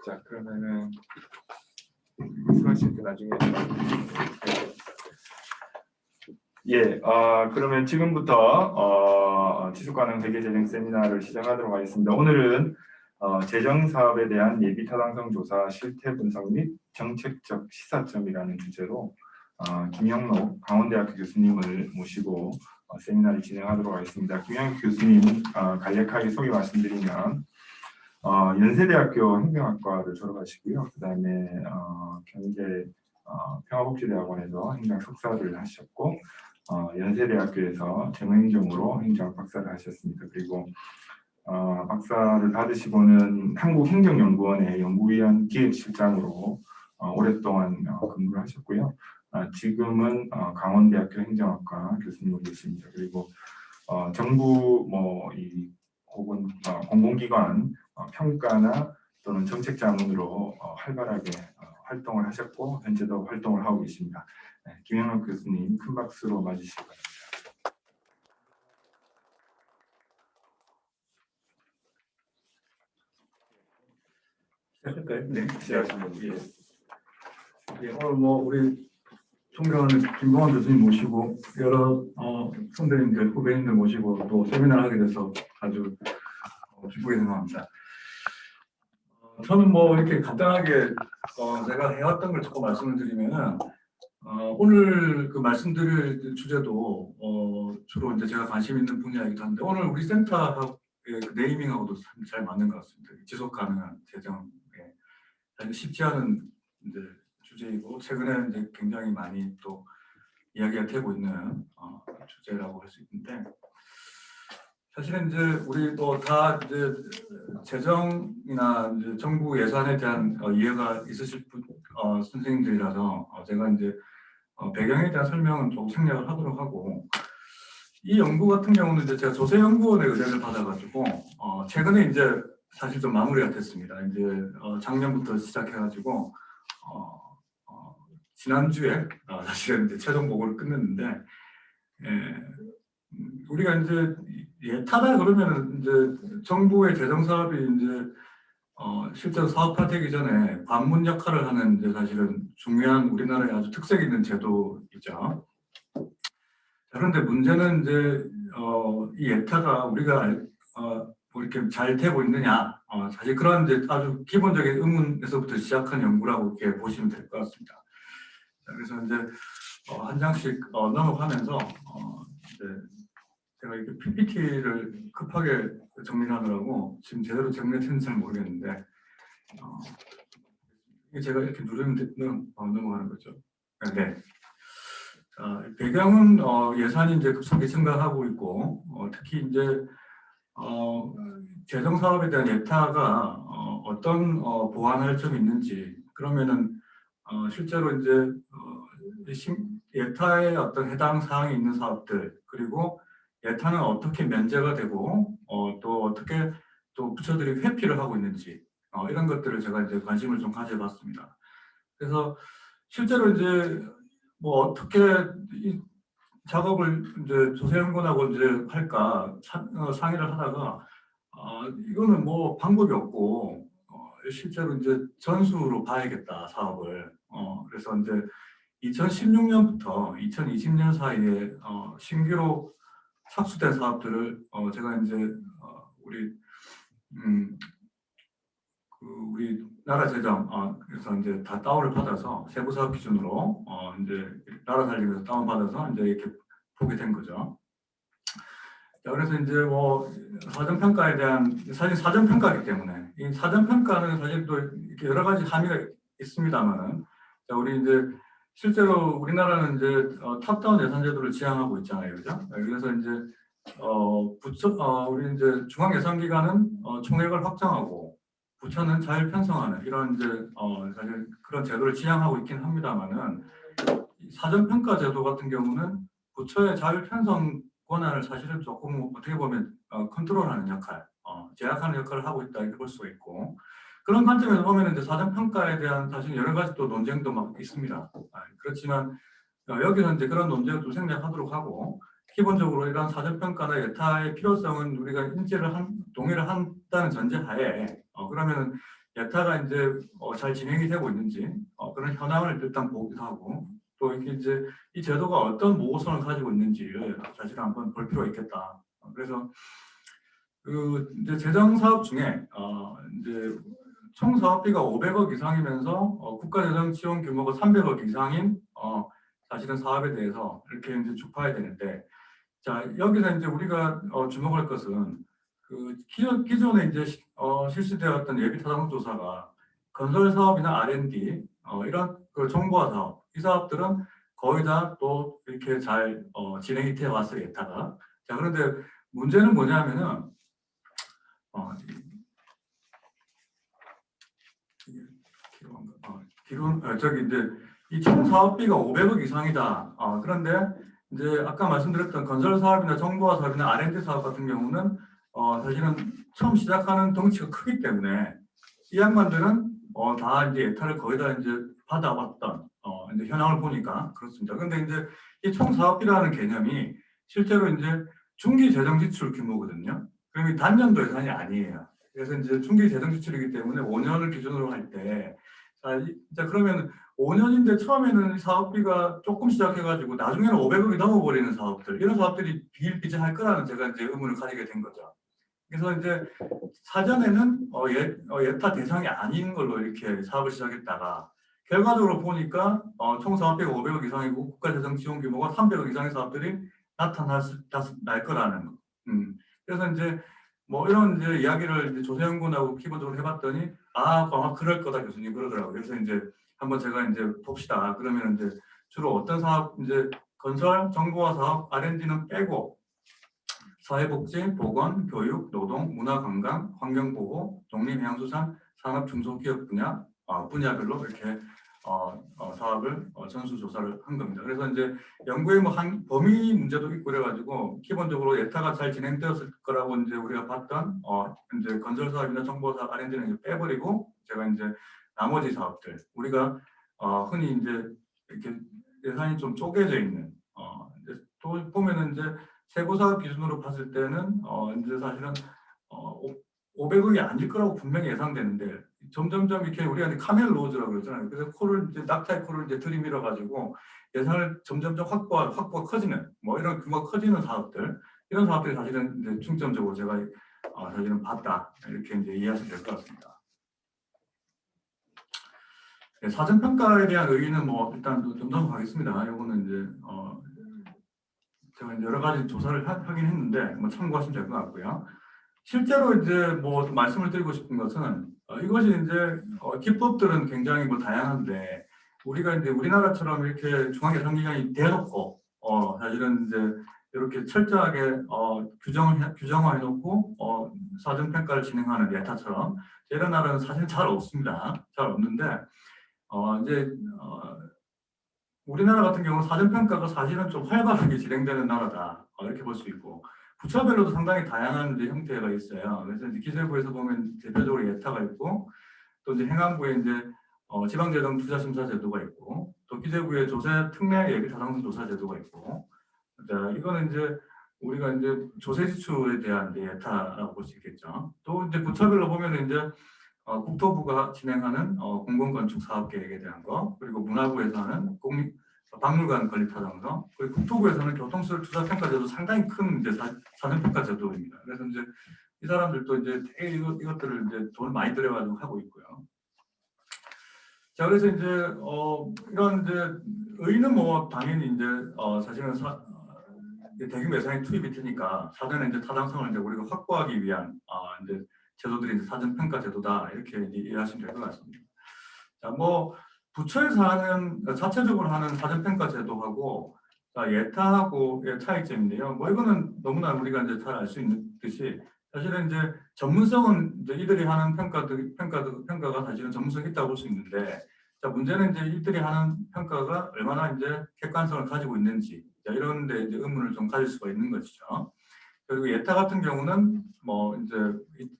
자, 그러면은 말씀하실 때 나중에. 예, 그러면 지금부터 지속가능 회계재정 세미나를 시작하도록 하겠습니다. 오늘은 재정 사업에 대한 예비 타당성 조사 실태 분석 및 정책적 시사점이라는 주제로 김영록 강원대학교 교수님을 모시고 세미나를 진행하도록 하겠습니다. 김영록 교수님 간략하게 소개 말씀드리면 연세대학교 행정학과를 졸업하시고요. 그 다음에 경제 평화복지대학원에서 행정 석사를 하셨고 연세대학교에서 재무행정으로 행정학 박사를 하셨습니다. 그리고 박사를 받으시고는 한국행정연구원의 연구위원 기획실장으로 오랫동안 근무를 하셨고요. 지금은 강원대학교 행정학과 교수님으로 계십니다. 그리고 정부 혹은 공공기관 평가나 또는 정책 자문으로 활발하게 활동을 하셨고 현재도 활동을 하고 계십니다. 네, 김영록 교수님 큰 박수로 맞으시기 바랍니다. 시작할까요? 네, 시작하시면 예, 오늘 우리 존경하는 김동환 교수님 모시고 여러 선배님들, 후배님들 모시고 또 세미나를 하게 돼서 아주 기쁘게 생각합니다. 저는 이렇게 간단하게 제가 해왔던 걸 조금 말씀을 드리면은 오늘 그 말씀드릴 주제도 주로 이제 제가 관심 있는 분야이기도 한데 오늘 우리 센터의 그 네이밍하고도 참 잘 맞는 것 같습니다. 지속 가능한 재정, 사실 쉽지 않은 이제 주제이고 최근에 이제 굉장히 많이 또 이야기가 되고 있는 주제라고 할 수 있는데. 사실은 이제 우리 다 이제 재정이나 이제 정부 예산에 대한 이해가 있으실 선생님들이라서 제가 이제 배경에 대한 설명은 좀 생략을 하도록 하고, 이 연구 같은 경우는 이제 제가 조세연구원의 의뢰를 받아가지고 최근에 이제 사실 좀 마무리가 됐습니다. 이제 작년부터 시작해가지고 지난주에 사실은 이제 최종 보고를 끝냈는데. 우리가 이제 예타다 그러면은 이제 정부의 재정 사업이 이제 실제로 사업화되기 전에 관문 역할을 하는 이제 사실은 중요한 우리나라의 아주 특색 있는 제도이죠. 그런데 문제는 이제 이 예타가 우리가 이렇게 잘 되고 있느냐, 사실 그런 이제 아주 기본적인 의문에서부터 시작한 연구라고 이렇게 보시면 될 것 같습니다. 그래서 이제 한 장씩 넘어가면서 이제 제가 이렇게 PPT를 급하게 정리하느라고 지금 제대로 정리했는지 잘 모르겠는데 제가 이렇게 누르면 넘어가는 거죠. 네. 배경은 예산이 이제 급속히 증가하고 있고 특히 이제 재정 사업에 대한 예타가 어떤 보완할 점이 있는지, 그러면은 실제로 이제 예타의 어떤 해당 사항이 있는 사업들, 그리고 예타는 어떻게 면제가 되고 또 어떻게 또 부처들이 회피를 하고 있는지 이런 것들을 제가 이제 관심을 좀 가져봤습니다. 그래서 실제로 이제 어떻게 이 작업을 이제 조세연구원하고 이제 할까 상의를 하다가 이거는 방법이 없고 실제로 이제 전수로 봐야겠다 사업을. 그래서 이제 2016년부터 2020년 사이에 신규로 착수된 사업들을 제가 이제 우리 나라 재정 그래서 이제 다 다운을 받아서 세부 사업 기준으로 이제 나라 살리면서 다운 받아서 이제 이렇게 보게 된 거죠. 자, 그래서 이제 사전 평가에 대한, 사실 사전 평가이기 때문에 이 사전 평가는 사실 또 이렇게 여러 가지 함의가 있습니다만은, 자, 우리 이제 실제로 우리나라는 이제 탑다운 예산 제도를 지향하고 있잖아요, 그죠? 그래서 이제 우리 이제 중앙예산기관은 총액을 확정하고 부처는 자율 편성하는 이런 이제 사실 그런 제도를 지향하고 있긴 합니다만은, 사전 평가 제도 같은 경우는 부처의 자율 편성 권한을 사실은 조금 어떻게 보면 컨트롤하는 역할, 제약하는 역할을 하고 있다 이렇게 볼 수가 있고, 그런 관점에서 보면 이제 사전 평가에 대한 사실 여러 가지 또 논쟁도 막 있습니다. 그렇지만 여기서 이제 그런 논쟁을 좀 생략하도록 하고, 기본적으로 이런 사전 평가나 예타의 필요성은 우리가 동의를 한다는 전제하에 그러면 예타가 이제 잘 진행이 되고 있는지 그런 현황을 일단 보기도 하고 또 이렇게 이제 이 제도가 어떤 모호성을 가지고 있는지를 사실 한번 볼 필요가 있겠다. 그래서 그 이제 재정 사업 중에 이제 총 사업비가 500억 이상이면서 국가 재정 지원 규모가 300억 이상인 사실은 사업에 대해서 이렇게 이제 쭉 봐야 되는데 자 여기서 이제 우리가 주목할 것은 그 기존에 이제 실시되었던 예비 타당 조사가 건설 사업이나 R&D 이런 그 정보화 사업 이 사업들은 거의 다 또 이렇게 잘 진행이 되어 왔어요 예타가. 자 그런데 문제는 뭐냐면은 저기 이제 이 총 사업비가 500억 이상이다. 그런데 이제 아까 말씀드렸던 건설 사업이나 정보화 사업이나 R&D 사업 같은 경우는 사실은 처음 시작하는 덩치가 크기 때문에 이 양반들은 다 이제 예타를 거의 다 이제 받아왔던 이제 현황을 보니까 그렇습니다. 그런데 이제 이 총 사업비라는 개념이 실제로 이제 중기 재정 지출 규모거든요. 그러면 단년도 예산이 아니에요. 그래서 이제 중기 재정 지출이기 때문에 5년을 기준으로 할 때, 자 그러면 5년인데 처음에는 사업비가 조금 시작해가지고 나중에는 500억이 넘어버리는 사업들, 이런 사업들이 비일비재할 거라는 제가 이제 의문을 가지게 된 거죠. 그래서 이제 사전에는 예타 대상이 아닌 걸로 이렇게 사업을 시작했다가 결과적으로 보니까 총 사업비가 500억 이상이고 국가재정 지원 규모가 300억 이상의 사업들이 날 거라는 거. 그래서 이제 뭐 이런 이제 이야기를 이제 조세현군하고 기본적으로 해봤더니 아마 그럴 거다 교수님 그러더라고요. 그래서 이제 한번 제가 이제 봅시다. 그러면 이제 주로 어떤 사업 이제 건설, 정보화 사업, R&D는 빼고 사회복지, 보건, 교육, 노동, 문화관광, 환경보호, 독립해양수산, 산업 중소기업 분야별로 이렇게 사업을 전수조사를 한 겁니다. 그래서 이제 연구의 뭐 한 범위 문제도 있고 그래가지고 기본적으로 예타가 잘 진행되었을 거라고 이제 우리가 봤던 이제 건설 사업이나 정보 사업 R&D는 빼버리고 제가 이제 나머지 사업들 우리가 흔히 이제 이렇게 예산이 좀 쪼개져 있는 이제 또 보면은 이제 세부 사업 기준으로 봤을 때는 이제 사실은 500억이 아닐 거라고 분명히 예상되는데 점점점 이렇게 우리가 이제 카멜 로즈라고 그러잖아요. 그래서 코를 이제 낙타의 코를 이제 들이밀어 가지고 예산을 점점점 확보가 커지는 뭐 이런 규모가 커지는 사업들 이런 사업들이 사실은 이제 중점적으로 제가 사실은 봤다 이렇게 이제 이해하시면 될 것 같습니다. 네, 사전 평가에 대한 의의는 뭐 일단 좀 넘어가겠습니다. 이거는 이제 제가 여러 가지 조사를 하긴 했는데 뭐 참고하시면 될 것 같고요. 실제로 이제 뭐 말씀을 드리고 싶은 것은 이것이 이제 기법들은 굉장히 뭐 다양한데 우리가 이제 우리나라처럼 이렇게 중앙예산기관이 대놓고 사실은 이제 이렇게 철저하게 규정화해놓고 사전 평가를 진행하는 예타처럼 이런 나라는 사실 잘 없습니다. 잘 없는데 이제 우리나라 같은 경우는 사전평가가 사실은 좀 활발하게 진행되는 나라다 이렇게 볼 수 있고 부처별로도 상당히 다양한 이제 형태가 있어요. 그래서 이제 기재부에서 보면 대표적으로 예타가 있고 또 이제 행안부에 이제 지방재정투자심사제도가 있고 또 기재부에 조세 특례 예비 타당성 조사 제도가 있고 자 이거는 이제 우리가 이제 조세 지출에 대한 이제 예타라고 볼 수 있겠죠. 또 이제 부처별로 보면 이제 국토부가 진행하는 공공건축 사업 계획에 대한 거, 그리고 문화부에서 하는 박물관 건립 타당성, 그리고 국토부에서는 교통수요 투자평가제도 상당히 큰 이제 사전평가 제도입니다. 그래서 이제 이 사람들도 이제 이것들을 이제 돈을 많이 들여가지고 하고 있고요. 자, 그래서 이제 이런 이제 의의는 뭐 당연히 이제 사실은 대규모 예산이 투입이 되니까 사전에 이제 타당성을 이제 우리가 확보하기 위한 이제 제도들이 이제 사전평가 제도다 이렇게 이제 이해하시면 될 것 같습니다. 자, 뭐 부처에서 하는 자체적으로 하는 사전평가 제도하고 예타하고의 차이점인데요. 뭐 이거는 너무나 우리가 이제 잘 알 수 있는 듯이 사실은 이제 전문성은 이제 이들이 하는 평가가 사실은 전문성이 있다고 볼 수 있는데 자, 문제는 이제 이들이 하는 평가가 얼마나 이제 객관성을 가지고 있는지 자, 이런 데 이제 의문을 좀 가질 수가 있는 것이죠. 그리고 예타 같은 경우는 뭐 이제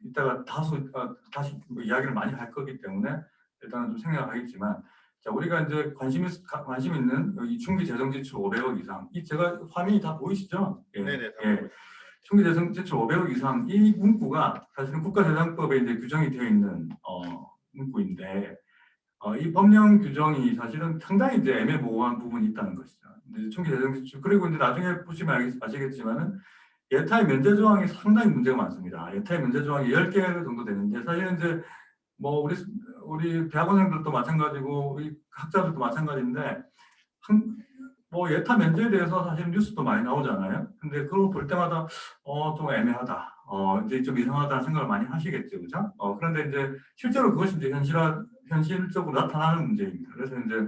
이따가 다시 뭐 이야기를 많이 할 거기 때문에 일단은 좀 생각을 하겠지만 자 우리가 이제 관심 있는 이 중기 재정 지출 500억 이상 이 제가 화면이 다 보이시죠? 예. 네네. 예. 중기 재정 지출 500억 이상 이 문구가 사실은 국가재정법에 이제 규정이 되어 있는 문구인데 이 법령 규정이 사실은 상당히 이제 애매모호한 부분이 있다는 것이죠. 이제 총기재정지출 그리고 이제 나중에 보시면 아시겠지만은 예타의 면제 조항이 상당히 문제가 많습니다. 예타의 면제 조항이 10개 정도 되는데 사실은 이제 뭐 우리 대학원생들도 마찬가지고 우리 학자들도 마찬가지인데 뭐 예타 면제에 대해서 사실 뉴스도 많이 나오잖아요. 근데 그걸 볼 때마다 좀 애매하다. 이제 좀 이상하다는 생각을 많이 하시겠죠, 그죠? 그런데 이제 실제로 그것이 이제 현실적으로 나타나는 문제입니다. 그래서 이제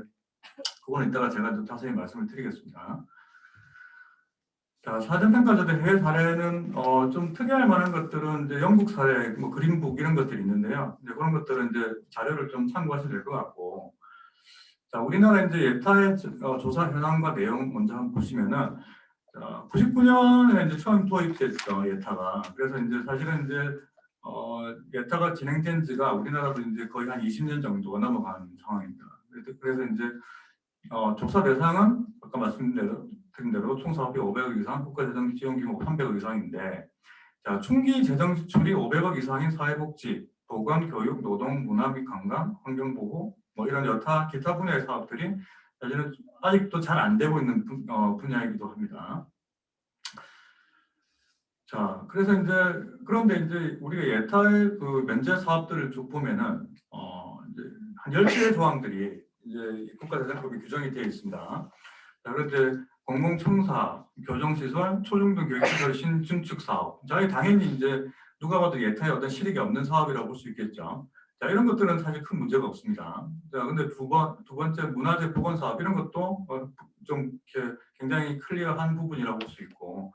그거는 이따가 제가 좀 자세히 말씀을 드리겠습니다. 자, 사전평가자들 해외 사례는 좀 특이할 만한 것들은 이제 영국 사례, 뭐 그린북 이런 것들이 있는데요. 이제 그런 것들은 이제 자료를 좀 참고하셔야 될 것 같고, 자, 우리나라 이제 예타의 조사 현황과 내용 먼저 한번 보시면은, 99년에 이제 처음 도입됐죠, 예타가. 그래서 이제 사실은 이제 예타가 진행된 지가 우리나라도 이제 거의 한 20년 정도가 넘어간 상황입니다. 그래서 이제 조사 대상은 아까 말씀드린 대로 총 사업비 500억 이상, 국가재정 지원 규모 300억 이상인데, 자, 총기 재정 지출이 500억 이상인 사회복지, 보건, 교육, 노동, 문화 및 관광, 환경보호, 뭐 이런 여타 기타 분야의 사업들이 사실은 아직도 잘 안 되고 있는 분야이기도 합니다. 자, 그래서 이제 그런데 이제 우리가 예타의 그 면제 사업들을 쭉 보면은 이제 한 10개의 조항들이 이제 국가재정법에 규정이 되어 있습니다. 자, 그런데 공공청사, 교정시설, 초중등 교육시설 신축 사업. 자, 당연히 이제 누가 봐도 예타에 어떤 실익이 없는 사업이라고 볼 수 있겠죠. 자, 이런 것들은 사실 큰 문제가 없습니다. 자, 근데 두 번째 문화재 복원 사업 이런 것도 좀 이렇게 굉장히 클리어한 부분이라고 볼 수 있고,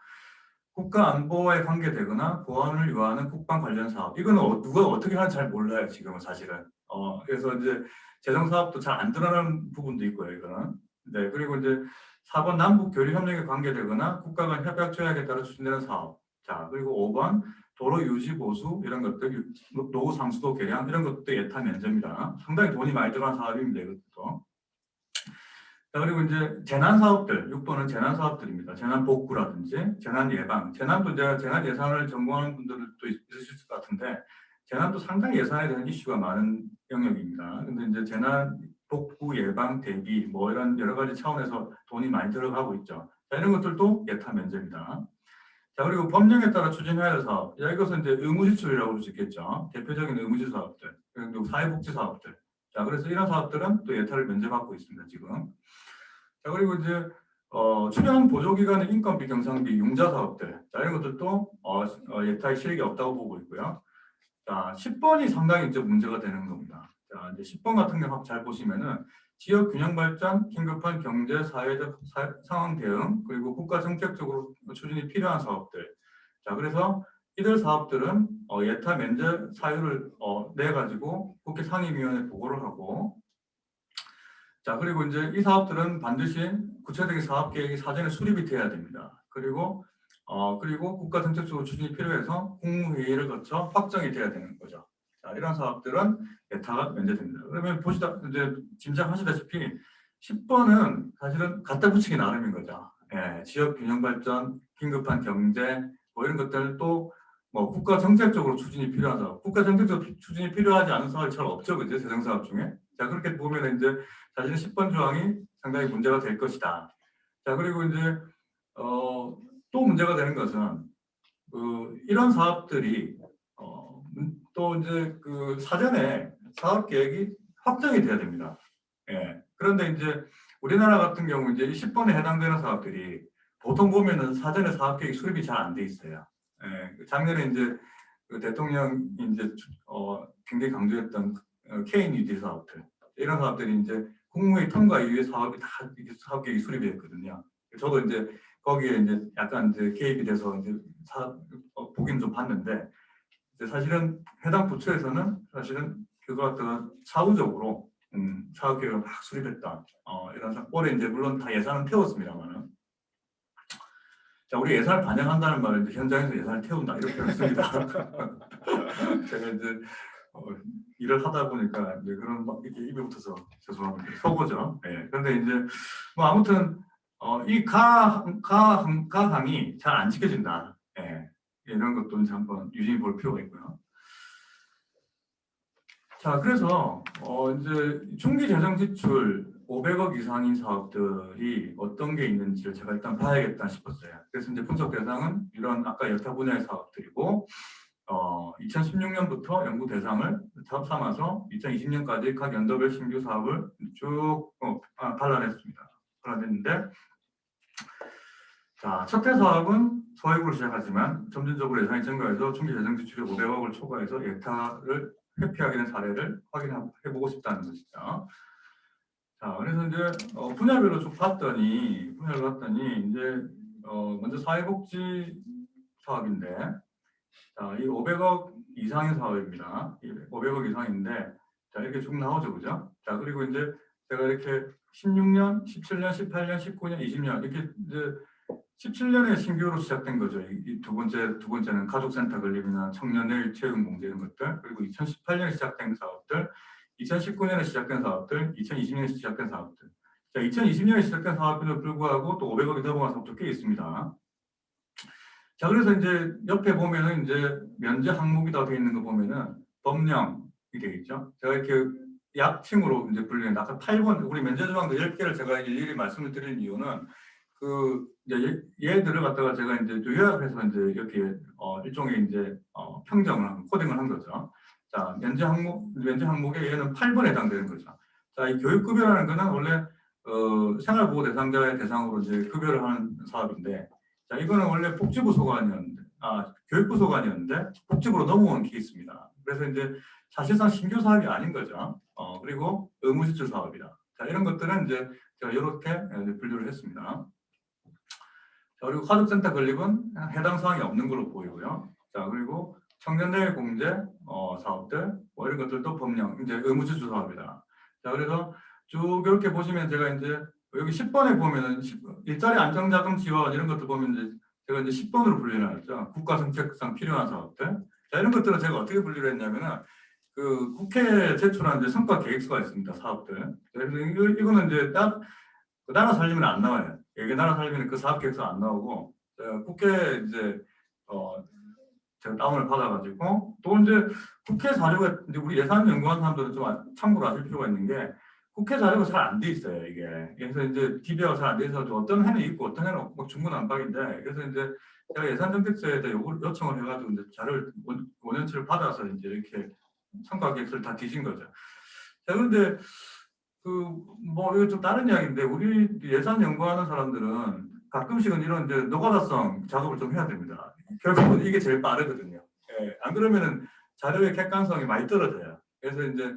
국가 안보에 관계되거나 보안을 요하는 국방 관련 사업. 이거는 누가 어떻게 하는지 잘 몰라요, 지금은 사실은. 그래서 이제 재정 사업도 잘 안 드러나는 부분도 있고요, 이거는. 네, 그리고 이제 4번 남북 교류 협력에 관계되거나 국가 간 협약 조약에 따라 추진되는 사업. 자, 그리고 5번 도로 유지 보수 이런 것들, 노후 상수도 개량 이런 것도 예타 면제입니다. 상당히 돈이 많이 들어간 사업입니다, 이것도. 자, 그리고 이제 재난 사업들, 6번은 재난 사업들입니다. 재난 복구라든지 재난 예방. 재난도 이제 재난 예산을 전공하는 분들도 있으실 것 같은데 재난도 상당히 예산에 대한 이슈가 많은 영역입니다. 근데 이제 재난 복구 예방 대비 뭐 이런 여러 가지 차원에서 돈이 많이 들어가고 있죠. 자, 이런 것들도 예타 면제입니다. 자, 그리고 법령에 따라 추진해야 할 사업. 자, 이것은 이제 의무지출이라고 볼 수 있겠죠. 대표적인 의무지 사업들, 그리고 사회복지 사업들. 자, 그래서 이런 사업들은 또 예타를 면제받고 있습니다, 지금. 자, 그리고 이제 출연 보조기관의 인건비, 경상비, 융자 사업들. 자, 이런 것들도 예타의 실익이 없다고 보고 있고요. 자, 10번이 상당히 이제 문제가 되는 겁니다. 자, 이제 10번 같은 경우 잘 보시면은 지역 균형 발전, 긴급한 경제, 사회적 상황 대응, 그리고 국가 정책적으로 추진이 필요한 사업들. 자, 그래서 이들 사업들은 예타 면제 사유를 내 가지고 국회 상임위원회 보고를 하고, 자, 그리고 이제 이 사업들은 반드시 구체적인 사업 계획이 사전에 수립이 돼야 됩니다. 그리고 국가 정책적으로 추진이 필요해서 국무회의를 거쳐 확정이 돼야 되는 거죠. 자, 이런 사업들은 예타가 면제됩니다. 그러면 이제 짐작하시다시피 10번은 사실은 갖다 붙이기 나름인 거죠. 예, 지역 균형 발전, 긴급한 경제, 뭐 이런 것들도 뭐 국가 정책적으로 추진이 필요한 사업, 국가 정책적으로 추진이 필요하지 않은 사업이 잘 없죠, 그죠? 재정 사업 중에. 자, 그렇게 보면 이제 사실 10번 조항이 상당히 문제가 될 것이다. 자, 그리고 이제 또 문제가 되는 것은 이런 사업들이 또 이제 그 사전에 사업 계획이 확정이 돼야 됩니다. 예. 그런데 이제 우리나라 같은 경우 이제 10번에 해당되는 사업들이 보통 보면은 사전에 사업 계획 수립이 잘 안 돼 있어요. 예. 작년에 이제 그 대통령이 이제 굉장히 강조했던 K-뉴딜 사업들 이런 사업들이 이제 국무회의 통과 이후에 사업 계획이 수립이 됐거든요. 저도 이제 거기에 이제 약간 이제 개입이 돼서 이제 보긴 좀 봤는데 이제 사실은 해당 부처에서는 사실은 그거 갖다가 사후적으로 사업 계획을 막 수립했다. 이런 올해 이제 물론 다 예산은 태웠습니다만은. 자, 우리 예산을 반영한다는 말은 이제 현장에서 예산을 태운다 이렇게 했습니다. 제가 이제 일을 하다 보니까 이제 그런 막 이렇게 입에 붙어서 죄송합니다. 속어죠. 네. 그런데 이제 뭐 아무튼 이 가항이 잘 안 지켜진다. 예. 이런 것도 한번 유심히 볼 필요가 있고요. 자, 그래서 이제 중기 재정 지출 500억 이상인 사업들이 어떤 게 있는지를 제가 일단 봐야겠다 싶었어요. 그래서 이제 분석 대상은 이런 아까 여타 분야의 사업들이고 2016년부터 연구 대상을 삼아서 2020년까지 각 연도별 신규 사업을 쭉 발라냈습니다. 발라냈는데 자, 첫 해 사업은 소액으로 시작하지만 점진적으로 예산이 증가해서 중기 재정 지출이 500억을 초과해서 예타를 회피하게 된 사례를 확인해보고 싶다는 것이죠. 자, 그래서 이제 분야별로 쭉 봤더니 이제 먼저 사회복지 사업인데, 자, 이 500억 이상의 사업입니다. 500억 이상인데, 자, 이렇게 쭉 나오죠, 그죠? 자, 그리고 이제 제가 이렇게 16년, 17년, 18년, 19년, 20년 이렇게 이제 17년에 신규로 시작된 거죠. 이 두 번째는 가족센터 건립이나 청년내일 채용공제 이런 것들, 그리고 2018년에 시작된 사업들, 2019년에 시작된 사업들, 2020년에 시작된 사업들. 자, 2020년에 시작된 사업에도 불구하고 또 500억이 넘어간 사업도 꽤 있습니다. 자, 그래서 이제 옆에 보면은 이제 면제 항목이라고 되어 있는 거 보면은 법령이 되어 있죠. 제가 이렇게 약칭으로 이제 불리는 아까 8번 우리 면제 조항도 10개를 제가 일일이 말씀을 드리는 이유는 그 이제 얘들을 갖다가 제가 이제 요약해서 이제 이렇게 일종의 이제 평정을 코딩을 한 거죠. 자, 면제 항목에 얘는 8번에 해당되는 거죠. 자, 이 교육급여라는 거는 원래 생활보호 대상자의 대상으로 이제 급여를 하는 사업인데, 자, 이거는 원래 복지부 소관이었는데, 교육부 소관이었는데 복지부로 넘어온 케이스입니다. 그래서 이제 사실상 신규 사업이 아닌 거죠. 그리고 의무지출 사업이다. 자, 이런 것들은 이제 제가 이렇게 분류를 했습니다. 자, 그리고 가족센터 건립은 해당 사항이 없는 걸로 보이고요. 자, 그리고 청년내일 공제 사업들 뭐 이런 것들도 법령 이제 의무지출 사업이다. 자, 그래서 쭉 이렇게 보시면 제가 이제 여기 10번에 보면은 일자리 안정자금 지원 이런 것들 보면 이제 제가 이제 10번으로 분류해놨죠. 국가 정책상 필요한 사업들. 자, 이런 것들은 제가 어떻게 분류를 했냐면은 그 국회에 제출한 이제 성과 계획서가 있습니다. 사업들. 그래서 이거는 이제 나라 살리면 안 나와요. 이게 나라 살리면 그 사업 계획서 안 나오고 국회 이제 제가 다운을 받아가지고 또 이제 국회 자료가 이제 우리 예산 연구하는 사람들은 좀 참고로 하실 필요가 있는 게 국회 자료가 잘 안 돼 있어요 이게. 그래서 이제 DB가 잘 안 돼 있어서 어떤 해는 있고 어떤 해는 없고 중구난방인데 그래서 이제 제가 예산정책처에다 요청을 해가지고 이제 자료를 원연치를 받아서 이제 이렇게 성과 계획서를 다 뒤진 거죠. 자, 그런데 뭐 이거 좀 다른 이야기인데 우리 예산 연구하는 사람들은 가끔씩은 이런 이제 노가다성 작업을 좀 해야 됩니다. 결국은 이게 제일 빠르거든요. 예, 안 그러면은 자료의 객관성이 많이 떨어져요. 그래서 이제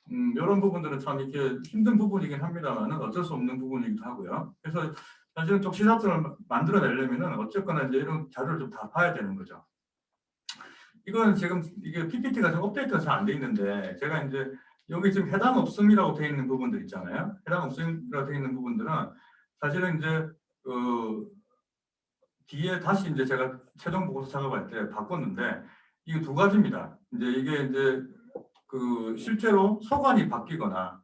이런 부분들은 참 이렇게 힘든 부분이긴 합니다만은 어쩔 수 없는 부분이기도 하고요. 그래서 사실은 좀 시사점을 만들어내려면은 어쨌거나 이제 이런 자료를 좀 다 봐야 되는 거죠. 이건 지금 이게 PPT가 좀 업데이트가 잘 안 돼 있는데 제가 이제 여기 지금 해당 없음이라고 되어 있는 부분들 있잖아요. 해당 없음이라고 되어 있는 부분들은 사실은 이제 뒤에 다시 이제 제가 최종 보고서 작업할 때 바꿨는데 이게 두 가지입니다. 이제 이게 이제 실제로 소관이 바뀌거나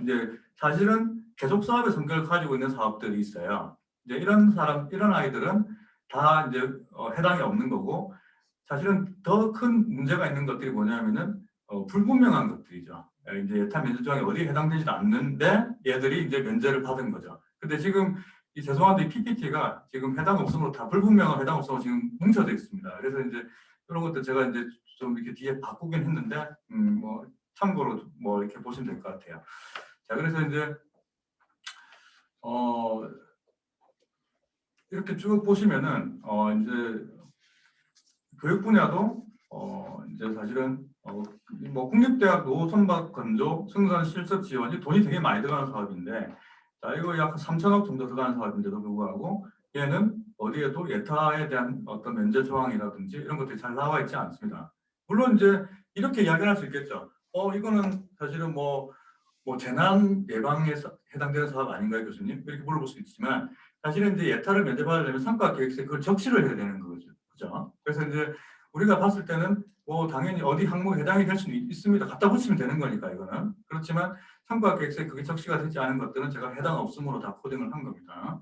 이제 사실은 계속 사업의 성격을 가지고 있는 사업들이 있어요. 이제 이런 아이들은 다 이제 해당이 없는 거고 사실은 더 큰 문제가 있는 것들이 뭐냐면은 불분명한 것들이죠. 이제 예타 면제 조항이 어디에 해당되지도 않는데 얘들이 이제 면제를 받은 거죠. 근데 지금 죄송한데 PPT가 지금 해당 없음으로 다 불분명한 해당 없음으로 지금 뭉쳐져 있습니다. 그래서 이제 그런 것들 제가 이제 좀 이렇게 뒤에 바꾸긴 했는데 뭐 참고로 뭐 이렇게 보시면 될 것 같아요. 자, 그래서 이제 이렇게 쭉 보시면은 이제 교육 분야도 이제 사실은 뭐 국립대학 노선박 건조 승선 실습 지원이 돈이 되게 많이 들어가는 사업인데 자, 이거 약 3천억 정도 들어가는 사업인데도 불구하고 얘는 어디에도 예타에 대한 어떤 면제 조항이라든지 이런 것들이 잘 나와 있지 않습니다. 물론 이제 이렇게 이야기를 할 수 있겠죠. 이거는 사실은 뭐 재난 예방에 해당되는 사업 아닌가요, 교수님? 이렇게 물어볼 수 있지만 사실은 이제 예타를 면제받으려면 성과 계획서에 그걸 적시를 해야 되는 거죠. 그죠? 그래서 이제 우리가 봤을 때는 뭐 당연히 어디 항목에 해당이 될 수는 있습니다. 갖다 붙이면 되는 거니까 이거는. 그렇지만 성과 계획서에 그게 적시가 되지 않은 것들은 제가 해당 없음으로 다 코딩을 한 겁니다.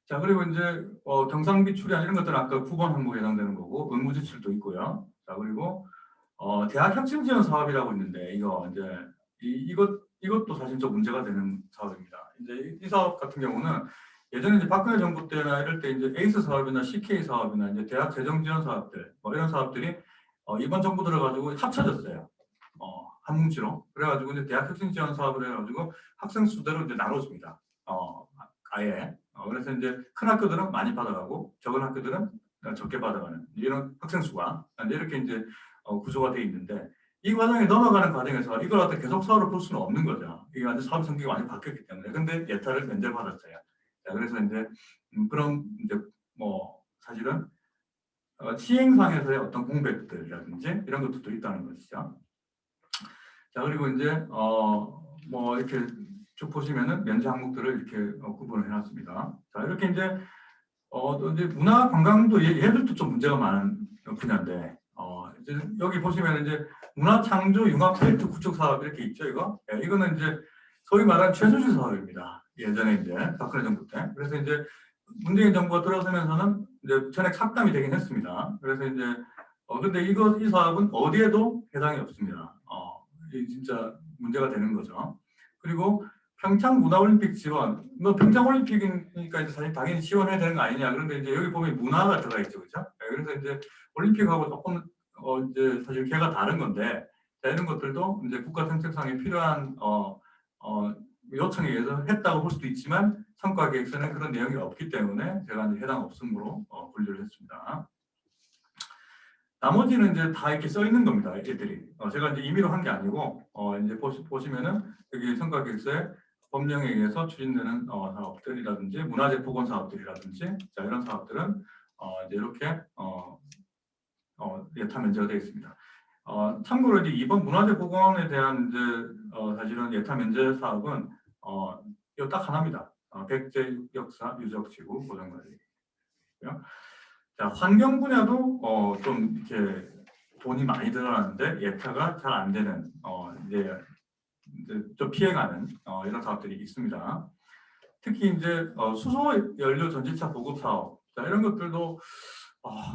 자, 그리고 이제 경상비 출연 이런 것들은 아까 9번 항목에 해당되는 거고 의무지출도 있고요. 자, 그리고 대학 혁신 지원 사업이라고 있는데 이거 이제 이것도 사실 좀 문제가 되는 사업입니다. 이제 이 사업 같은 경우는 예전에 이제 박근혜 정부 때나 이럴 때 이제 에이스 사업이나 CK 사업이나 이제 대학 재정 지원 사업들 뭐 이런 사업들이 이번 정부 들어가지고 합쳐졌어요. 한 뭉치로. 그래가지고 이제 대학 혁신 지원 사업을 해가지고 학생 수대로 이제 나눠줍니다. 아예. 그래서 이제 큰 학교들은 많이 받아가고 적은 학교들은 적게 받아가는 이런 학생 수가 이렇게 이제 구조가 되어 있는데 이 과정에 넘어가는 과정에서 이걸 어떻게 계속 사업을 볼 수는 없는 거죠. 이게 완전 사업 성격이 많이 바뀌었기 때문에. 근데 예타를 면제를 받았어요. 자, 그래서 이제 그런 이제 뭐 사실은 시행상에서의 어떤 공백들이라든지 이런 것들도 있다는 것이죠. 자, 그리고 이제 뭐 이렇게 쭉 보시면은 면제 항목들을 이렇게 구분을 해놨습니다. 자, 이렇게 이제 또 이제 문화 관광도 얘들도 좀 문제가 많은 분야인데 이제 여기 보시면 이제 문화 창조 융합 셀트 구축 사업 이렇게 있죠, 이거. 예, 이거는 이제 소위 말하는 최수지 사업입니다. 예전에 이제 박근혜 정부 때. 그래서 이제 문재인 정부가 들어서면서는 이제 전액 삭감이 되긴 했습니다. 그래서 이제 근데 이 사업은 어디에도 해당이 없습니다. 이 진짜 문제가 되는 거죠. 그리고 평창 문화올림픽 지원, 뭐 평창올림픽이니까 이제 사실 당연히 지원해야 되는 거 아니냐. 그런데 이제 여기 보면 문화가 들어가 있죠, 그렇죠? 그래서 이제 올림픽하고 조금 이제 사실 걔가 다른 건데, 자, 이런 것들도 이제 국가 정책상에 필요한 요청에 의해서 했다고 볼 수도 있지만 성과 계획서는 그런 내용이 없기 때문에 제가 이제 해당 없음으로 분류를 했습니다. 나머지는 이제 다 이렇게 써 있는 겁니다, 얘들이. 제가 이제 임의로 한 게 아니고, 이제 보시면은 여기 성과 계획서에 법령에 의해서 추진되는 사업들이라든지 문화재 복원 사업들이라든지 자, 이런 사업들은 이제 이렇게 예타 면제가 되어 있습니다. 참고로 이제 이번 문화재 복원에 대한 이제 사실은 예타 면제 사업은 이거 딱 하나입니다. 백제 역사 유적 지구 보존 관리고요. 자, 환경 분야도 좀 이렇게 돈이 많이 들어가는데 예타가 잘 안 되는 이제 좀 피해가는 이런 사업들이 있습니다. 특히 이제 수소 연료 전지차 보급 사업, 자, 이런 것들도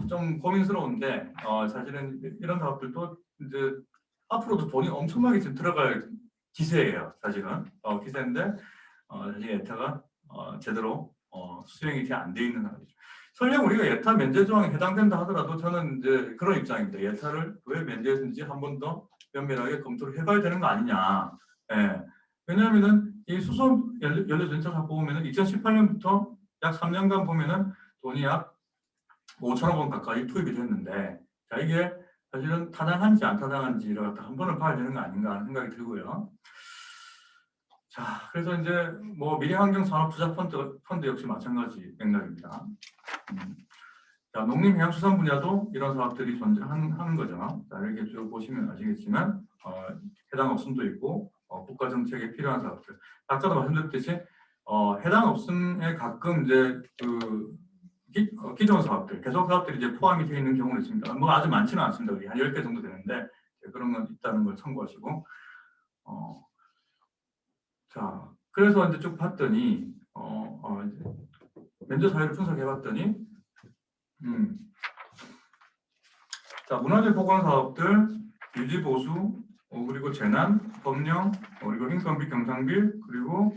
좀 고민스러운데 사실은 이런 사업들도 이제 앞으로도 돈이 엄청나게 지금 들어갈 기세예요. 사실은 기세인데 사실 예타가 제대로 수행이 잘 안 돼 있는 상황이죠. 설령 우리가 예타 면제 조항에 해당된다 하더라도 저는 이제 그런 입장입니다. 예타를 왜 면제했는지 한 번 더 면밀하게 검토를 해봐야 되는 거 아니냐. 예. 왜냐하면은 이 수소 연료 전차 사업 보면은 2018년부터 약 3년간 보면은 돈이 약 5천억 원 가까이 투입이 됐는데, 자, 이게 사실은 타당한지 안 타당한지를 갖다 한 번을 봐야 되는 거 아닌가 하는 생각이 들고요. 자, 그래서 이제 뭐 미래환경산업투자펀드 역시 마찬가지 맥락입니다. 자, 농림해양수산 분야도 이런 사업들이 존재하는 거죠. 자, 이렇게 쭉 보시면 아시겠지만 해당 없음도 있고 국가 정책에 필요한 사업들. 아까도 말씀드렸듯이 해당 없음에 가끔 이제 그 기존 사업들, 계속 사업들이 이제 포함이 되어 있는 경우가 있습니다. 뭐 아주 많지는 않습니다. 우리 한 10개 정도 되는데 그런 건 있다는 걸 참고하시고 자, 그래서 이제 쭉 봤더니 이제 면제 사례를 분석해 봤더니 자, 문화재 보건 사업들, 유지 보수, 그리고 재난, 법령, 그리고 인건비, 경상비, 그리고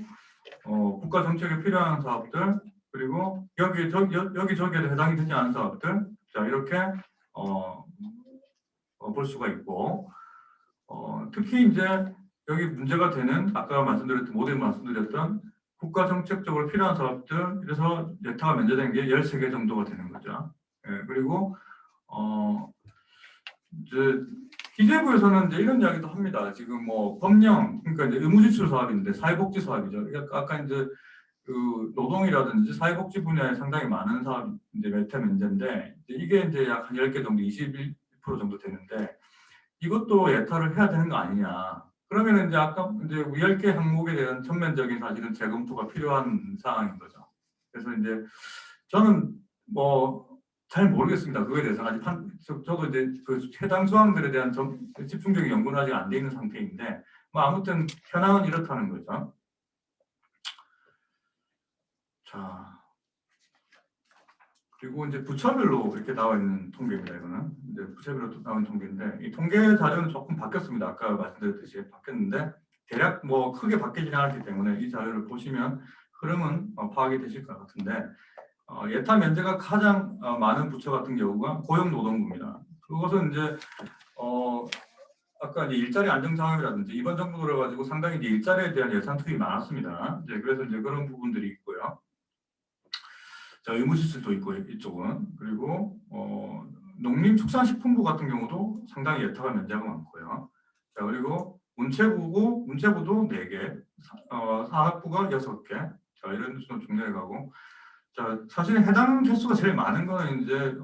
국가 정책에 필요한 사업들, 그리고 여기저기에도 해당이 되지 않은 사업들, 자, 이렇게 볼 수가 있고, 특히 이제 여기 문제가 되는 아까 모두 말씀드렸던 국가 정책적으로 필요한 사업들, 그래서 예타가 면제된 게 13개 정도가 되는 거죠. 예, 그리고 이제 기재부에서는 이제 이런 이야기도 합니다. 지금 뭐 법령, 그러니까 이제 의무지출 사업인데 사회복지 사업이죠. 그러니까 아까 이제 그 노동이라든지 사회복지 분야에 상당히 많은 사업이 이제 예타 면제인데 이게 이제 약 한 10개 정도, 21% 정도 되는데 이것도 예타를 해야 되는 거 아니냐. 그러면 이제 아까 이제 10개 항목에 대한 전면적인 사실은 재검토가 필요한 상황인 거죠. 그래서 이제 저는 뭐 잘 모르겠습니다. 그거에 대해서 아직 저도 이제 그 해당 조항들에 대한 집중적인 연구는 아직 안 돼 있는 상태인데 뭐 아무튼 현황은 이렇다는 거죠. 자, 그리고 이제 부처별로 이렇게 나와 있는 통계입니다. 이거는 이제 부처별로 나와 있는 통계인데 이 통계 자료는 조금 바뀌었습니다. 아까 말씀드렸듯이 바뀌었는데 대략 뭐 크게 바뀌지는 않았기 때문에 이 자료를 보시면 흐름은 파악이 되실 것 같은데 예타 면제가 가장 많은 부처 같은 경우가 고용노동부입니다. 그것은 이제 아까 이제 일자리 안정장학이라든지 이번 정부 들어가지고 상당히 이제 일자리에 대한 예산 투입이 많았습니다. 이제 그래서 이제 그런 부분들이 있고요. 자, 의무시설도 있고 이쪽은 그리고 농림축산식품부 같은 경우도 상당히 예타가 면제가 많고요. 자, 그리고 문체부도 4개, 산업부가 6개. 자, 이런 식으로 정리해 가고. 자, 사실 해당 개수가 제일 많은 거는 이제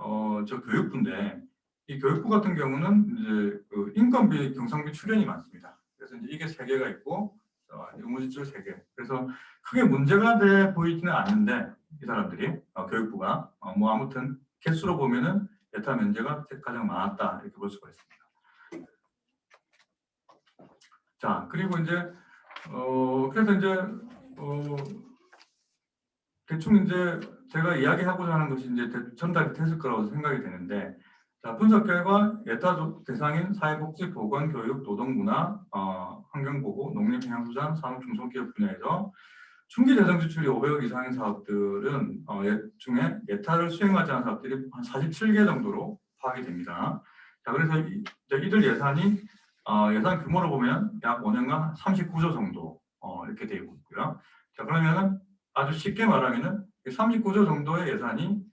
저 교육부인데 이 교육부 같은 경우는 이제 그 인건비, 경상비 출연이 많습니다. 그래서 이제 이게 3개가 있고 의무지출 3개. 그래서 크게 문제가 돼 보이지는 않는데 이 사람들이 교육부가 뭐 아무튼 개수로 보면은 예타 면제가 가장 많았다 이렇게 볼 수가 있습니다. 자, 그리고 이제 그래서 이제 대충 이제 제가 이야기하고자 하는 것이 이제 전달이 됐을 거라고 생각이 되는데, 자, 분석 결과 예타 대상인 사회복지, 보건, 교육, 노동문화, 환경보호, 농림해양수산, 산업중소기업 분야에서 중기재정 지출이 500억 이상인 사업들은 중에 예타를 수행하지 않은 사업들이 한 47개 정도로 파악이 됩니다. 자, 그래서 이들 예산이 예산 규모로 보면 약 5년간 39조 정도 이렇게 되고 있고요. 자, 그러면은 아주 쉽게 말하면은 39조 정도의 예산이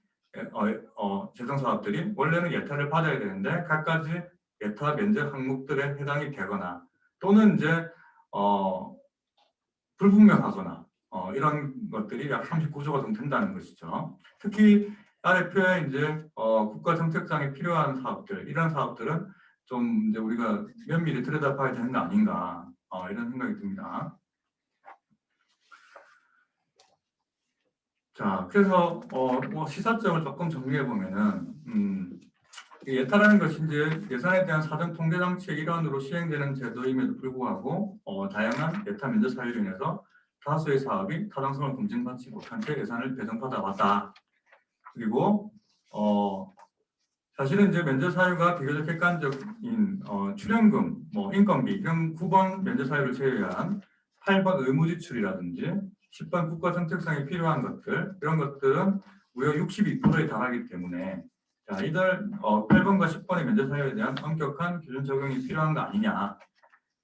재정 사업들이 원래는 예타를 받아야 되는데 각가지 예타 면제 항목들에 해당이 되거나 또는 이제 불분명하거나 이런 것들이 약 39조가 정도 된다는 것이죠. 특히 아래 표에 이제 국가 정책상에 필요한 사업들 이런 사업들은 좀 이제 우리가 면밀히 들여다봐야 되는 거 아닌가 이런 생각이 듭니다. 자, 그래서 뭐 시사점을 조금 정리해 보면은 예타라는 것이 이제 예산에 대한 사전 통계 장치의 일환으로 시행되는 제도임에도 불구하고 다양한 예타 면제 사유로 인해서 다수의 사업이 타당성을 검증받지 못한 채 예산을 배정받아 왔다. 그리고 사실은 이제 면제 사유가 비교적 객관적인 출연금, 뭐 인건비 이런 9번 면제 사유를 제외한 8번 의무지출이라든지 10번 국가정책상에 필요한 것들 이런 것들은 무려 62%에 달하기 때문에 자, 이들 8번과 10번의 면제 사유에 대한 엄격한 기준 적용이 필요한 거 아니냐.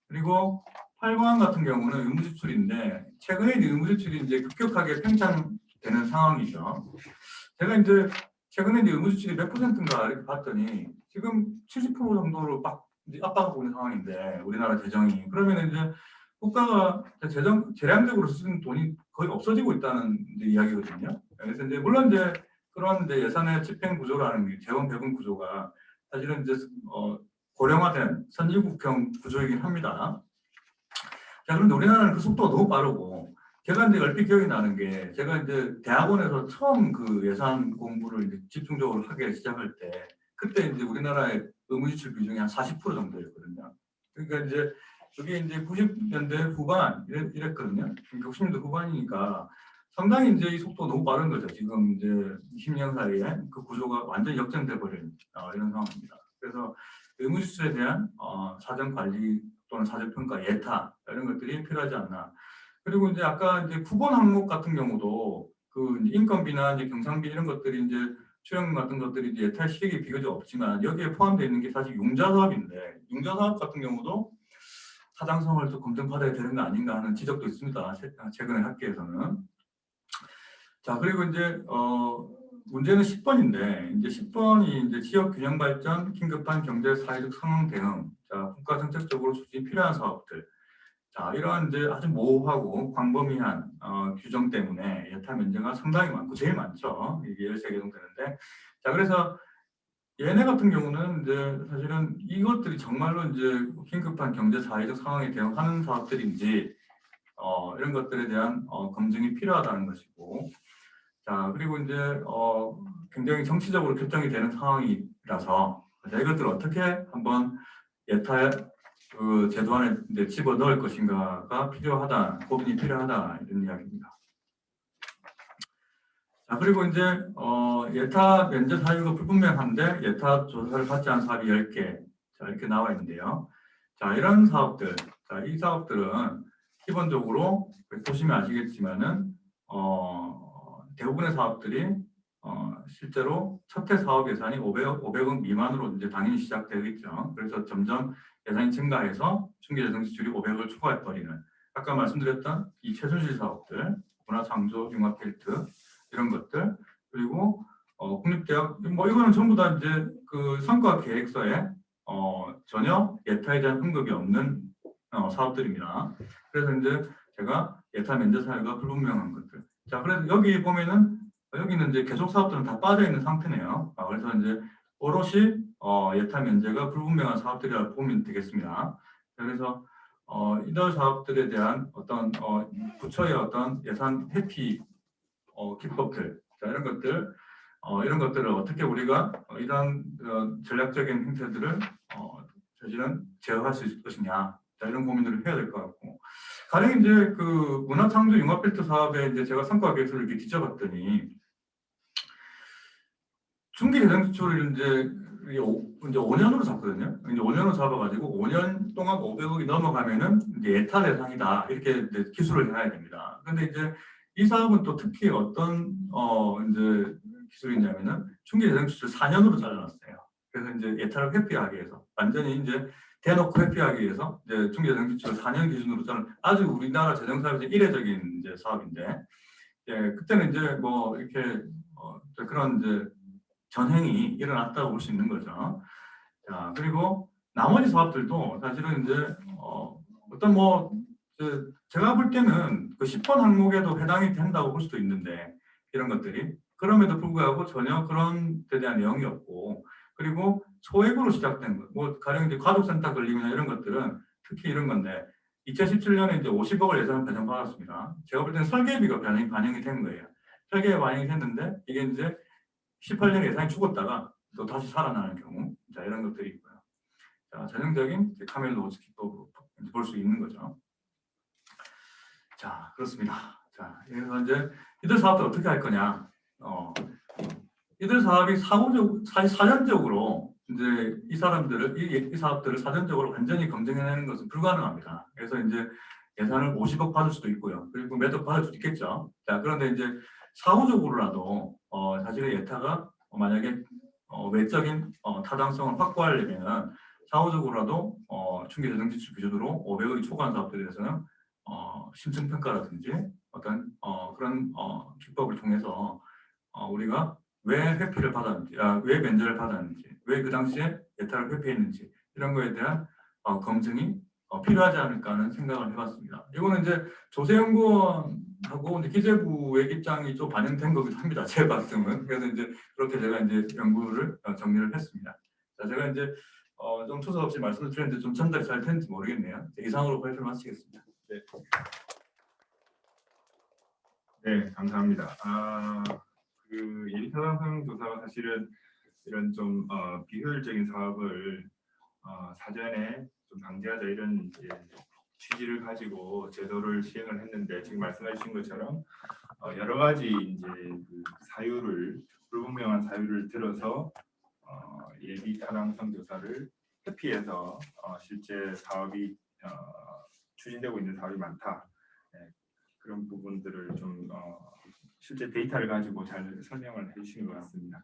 그리고 8번 같은 경우는 의무지출인데 최근에 의무지출이 이제 급격하게 팽창되는 상황이죠. 제가 이제 최근에 이제 의무지출이 몇 %인가 이렇게 봤더니 지금 70% 정도로 막 압박하고 있는 상황인데 우리나라 재정이 그러면 이제 국가가 재량적으로 쓰는 돈이 거의 없어지고 있다는 이야기거든요. 그래서 이제 물론 이제 그런 이제 예산의 집행 구조라는 게 재원 배분 구조가 사실은 이제 고령화된 선진국형 구조이긴 합니다. 자, 그런데 우리나라는 그 속도가 너무 빠르고 제가 이제 얼핏 기억이 나는 게 제가 이제 대학원에서 처음 그 예산 공부를 이제 집중적으로 하기 시작할 때 그때 이제 우리나라의 의무지출 비중이 한 40% 정도였거든요. 그러니까 이제 그게 이제 90년대 후반 이랬거든요. 90년대 후반이니까 상당히 이제 이 속도가 너무 빠른 거죠. 지금 이제 20년 사이에 그 구조가 완전히 역전돼 버린 이런 상황입니다. 그래서 의무지출에 대한 사전 관리 또는 사전 평가 예타 이런 것들이 필요하지 않나. 그리고 이제 아까 이제 9번 항목 같은 경우도 그 인건비나 이제 경상비 이런 것들이 이제 출연금 같은 것들이 이제 예타 시력이 비교적 없지만 여기에 포함되어 있는 게 사실 융자 사업인데 융자 사업 같은 경우도 타당성을 또 검증받아야 되는 거 아닌가 하는 지적도 있습니다. 최근에 학계에서는. 자, 그리고 이제 문제는 10번인데 이제 10번이 이제 지역 균형 발전, 긴급한 경제 사회적 상황 대응, 자, 국가 정책적으로 추진이 필요한 사업들. 자, 이러한 이제 아주 모호하고 광범위한 규정 때문에 예타 면제가 상당히 많고 제일 많죠. 이게 13개 정도 되는데. 자, 그래서 얘네 같은 경우는 이제 사실은 이것들이 정말로 이제 긴급한 경제 사회적 상황에 대응하는 사업들인지 이런 것들에 대한 검증이 필요하다는 것이고, 자, 그리고 이제 굉장히 정치적으로 결정이 되는 상황이라서 자, 이것들을 어떻게 한번 예타 그 제도 안에 이제 집어 넣을 것인가가 필요하다, 고민이 필요하다 이런 이야기입니다. 자, 그리고 이제 예타 면제 사유가 불분명한데 예타 조사를 받지 않은 사업이 10개. 자, 이렇게 나와 있는데요. 자, 이런 사업들, 자, 이 사업들은 기본적으로 보시면 아시겠지만은 대부분의 사업들이 실제로 첫 해 사업 예산이 500억 미만으로 이제 당연히 시작되겠죠. 그래서 점점 예산이 증가해서 중개재정 지출이 500을 초과해버리는 아까 말씀드렸던 이 최순실 사업들, 문화창조, 융합필드 이런 것들 그리고 국립대학 뭐 이거는 전부 다 이제 그 성과 계획서에 전혀 예타에 대한 언급이 없는 사업들입니다. 그래서 이제 제가 예타 면제 사유가 불분명한 것들. 자, 그래서 여기 보면은 여기는 이제 계속 사업들은 다 빠져 있는 상태네요. 그래서 이제 오롯이 예타 면제가 불분명한 사업들이라고 보면 되겠습니다. 그래서 이런 사업들에 대한 어떤 부처의 어떤 예산 회피 기법들, 자, 이런 것들을 어떻게 우리가 이런 전략적인 행태들을 사실은 제어할 수 있을 것이냐, 자, 이런 고민들을 해야 될 것 같고, 가령 이제 그 문화창조 융합필드 사업에 이제 제가 성과 계획서를 이렇게 뒤져봤더니 중기 재정 지출을 이제 5년으로 잡거든요. 이제 5년으로 잡아가지고 5년 동안 500억이 넘어가면은 이제 예타 대상이다 이렇게 이제 기술을 해놔야 됩니다. 근데 이제 이 사업은 또 특히 어떤 이제 기술이냐면은 중기 재정 지출 4년으로 잘라놨어요. 그래서 이제 예타를 회피하기 위해서 완전히 이제 대놓고 회피하기 위해서 이제 중기 재정 지출을 4년 기준으로 잘라 아주 우리나라 재정 사업에서 이례적인 이제 사업인데, 예, 그때는 이제 뭐 이렇게 그런 이제 전행이 일어났다고 볼 수 있는 거죠. 자, 그리고 나머지 사업들도 사실은 이제 어떤 뭐 제가 볼 때는 그 10번 항목에도 해당이 된다고 볼 수도 있는데 이런 것들이 그럼에도 불구하고 전혀 그런 데 대한 내용이 없고, 그리고 소액으로 시작된 것, 뭐 가령 이제 가족센터 걸리거나 이런 것들은 특히 이런 건데 2017년에 이제 50억을 예산을 배정받았습니다. 제가 볼 때는 설계비가 반영이 된 거예요. 설계가 반영이 됐는데 이게 이제 18년 예산이 죽었다가 또 다시 살아나는 경우, 자, 이런 것들이 있고요. 자, 전형적인 카멜로우스 기법으로 볼 수 있는 거죠. 자, 그렇습니다. 자, 그래서 이제 이들 사업들 어떻게 할 거냐? 이들 사업이 사전적으로 이제 이 사람들을 이 사업들을 사전적으로 완전히 검증해내는 것은 불가능합니다. 그래서 이제 예산을 50억 받을 수도 있고요. 그리고 몇 억 받을 수도 있겠죠. 자, 그런데 이제 사후적으로라도 사실은 예타가 만약에 외적인 타당성을 확보하려면 사후적으로라도 중개재정지출 기준으로 500억이 초과한 사업들에 대해서는 심층평가라든지 어떤 그런 기법을 통해서 우리가 왜 회피를 받았는지, 왜 면제를 받았는지, 왜 그 당시에 예타를 회피했는지 이런 거에 대한 검증이 필요하지 않을까 하는 생각을 해봤습니다. 이거는 이제 조세연구원하고 이제 기재부의 입장이 좀 반영된 거기도 합니다. 제 말씀은. 그래서 이제 그렇게 제가 이제 연구를 정리를 했습니다. 자, 제가 이제 좀 투서 없이 말씀을 드렸는데 좀 전달이 잘 됐는지 모르겠네요. 이상으로 발표를 마치겠습니다. 네. 네, 감사합니다. 그 예비타당성 조사가 사실은 이런 좀 비효율적인 사업을 사전에 좀 방지하자 이런 이제 취지를 가지고 제도를 시행을 했는데, 지금 말씀해 주신 것처럼 여러 가지 이제 그 사유를 불분명한 사유를 들어서 예비 타당성 조사를 회피해서 실제 사업이 추진되고 있는 사업이 많다. 네, 그런 부분들을 좀 실제 데이터를 가지고 잘 설명을 해주시는 것 같습니다.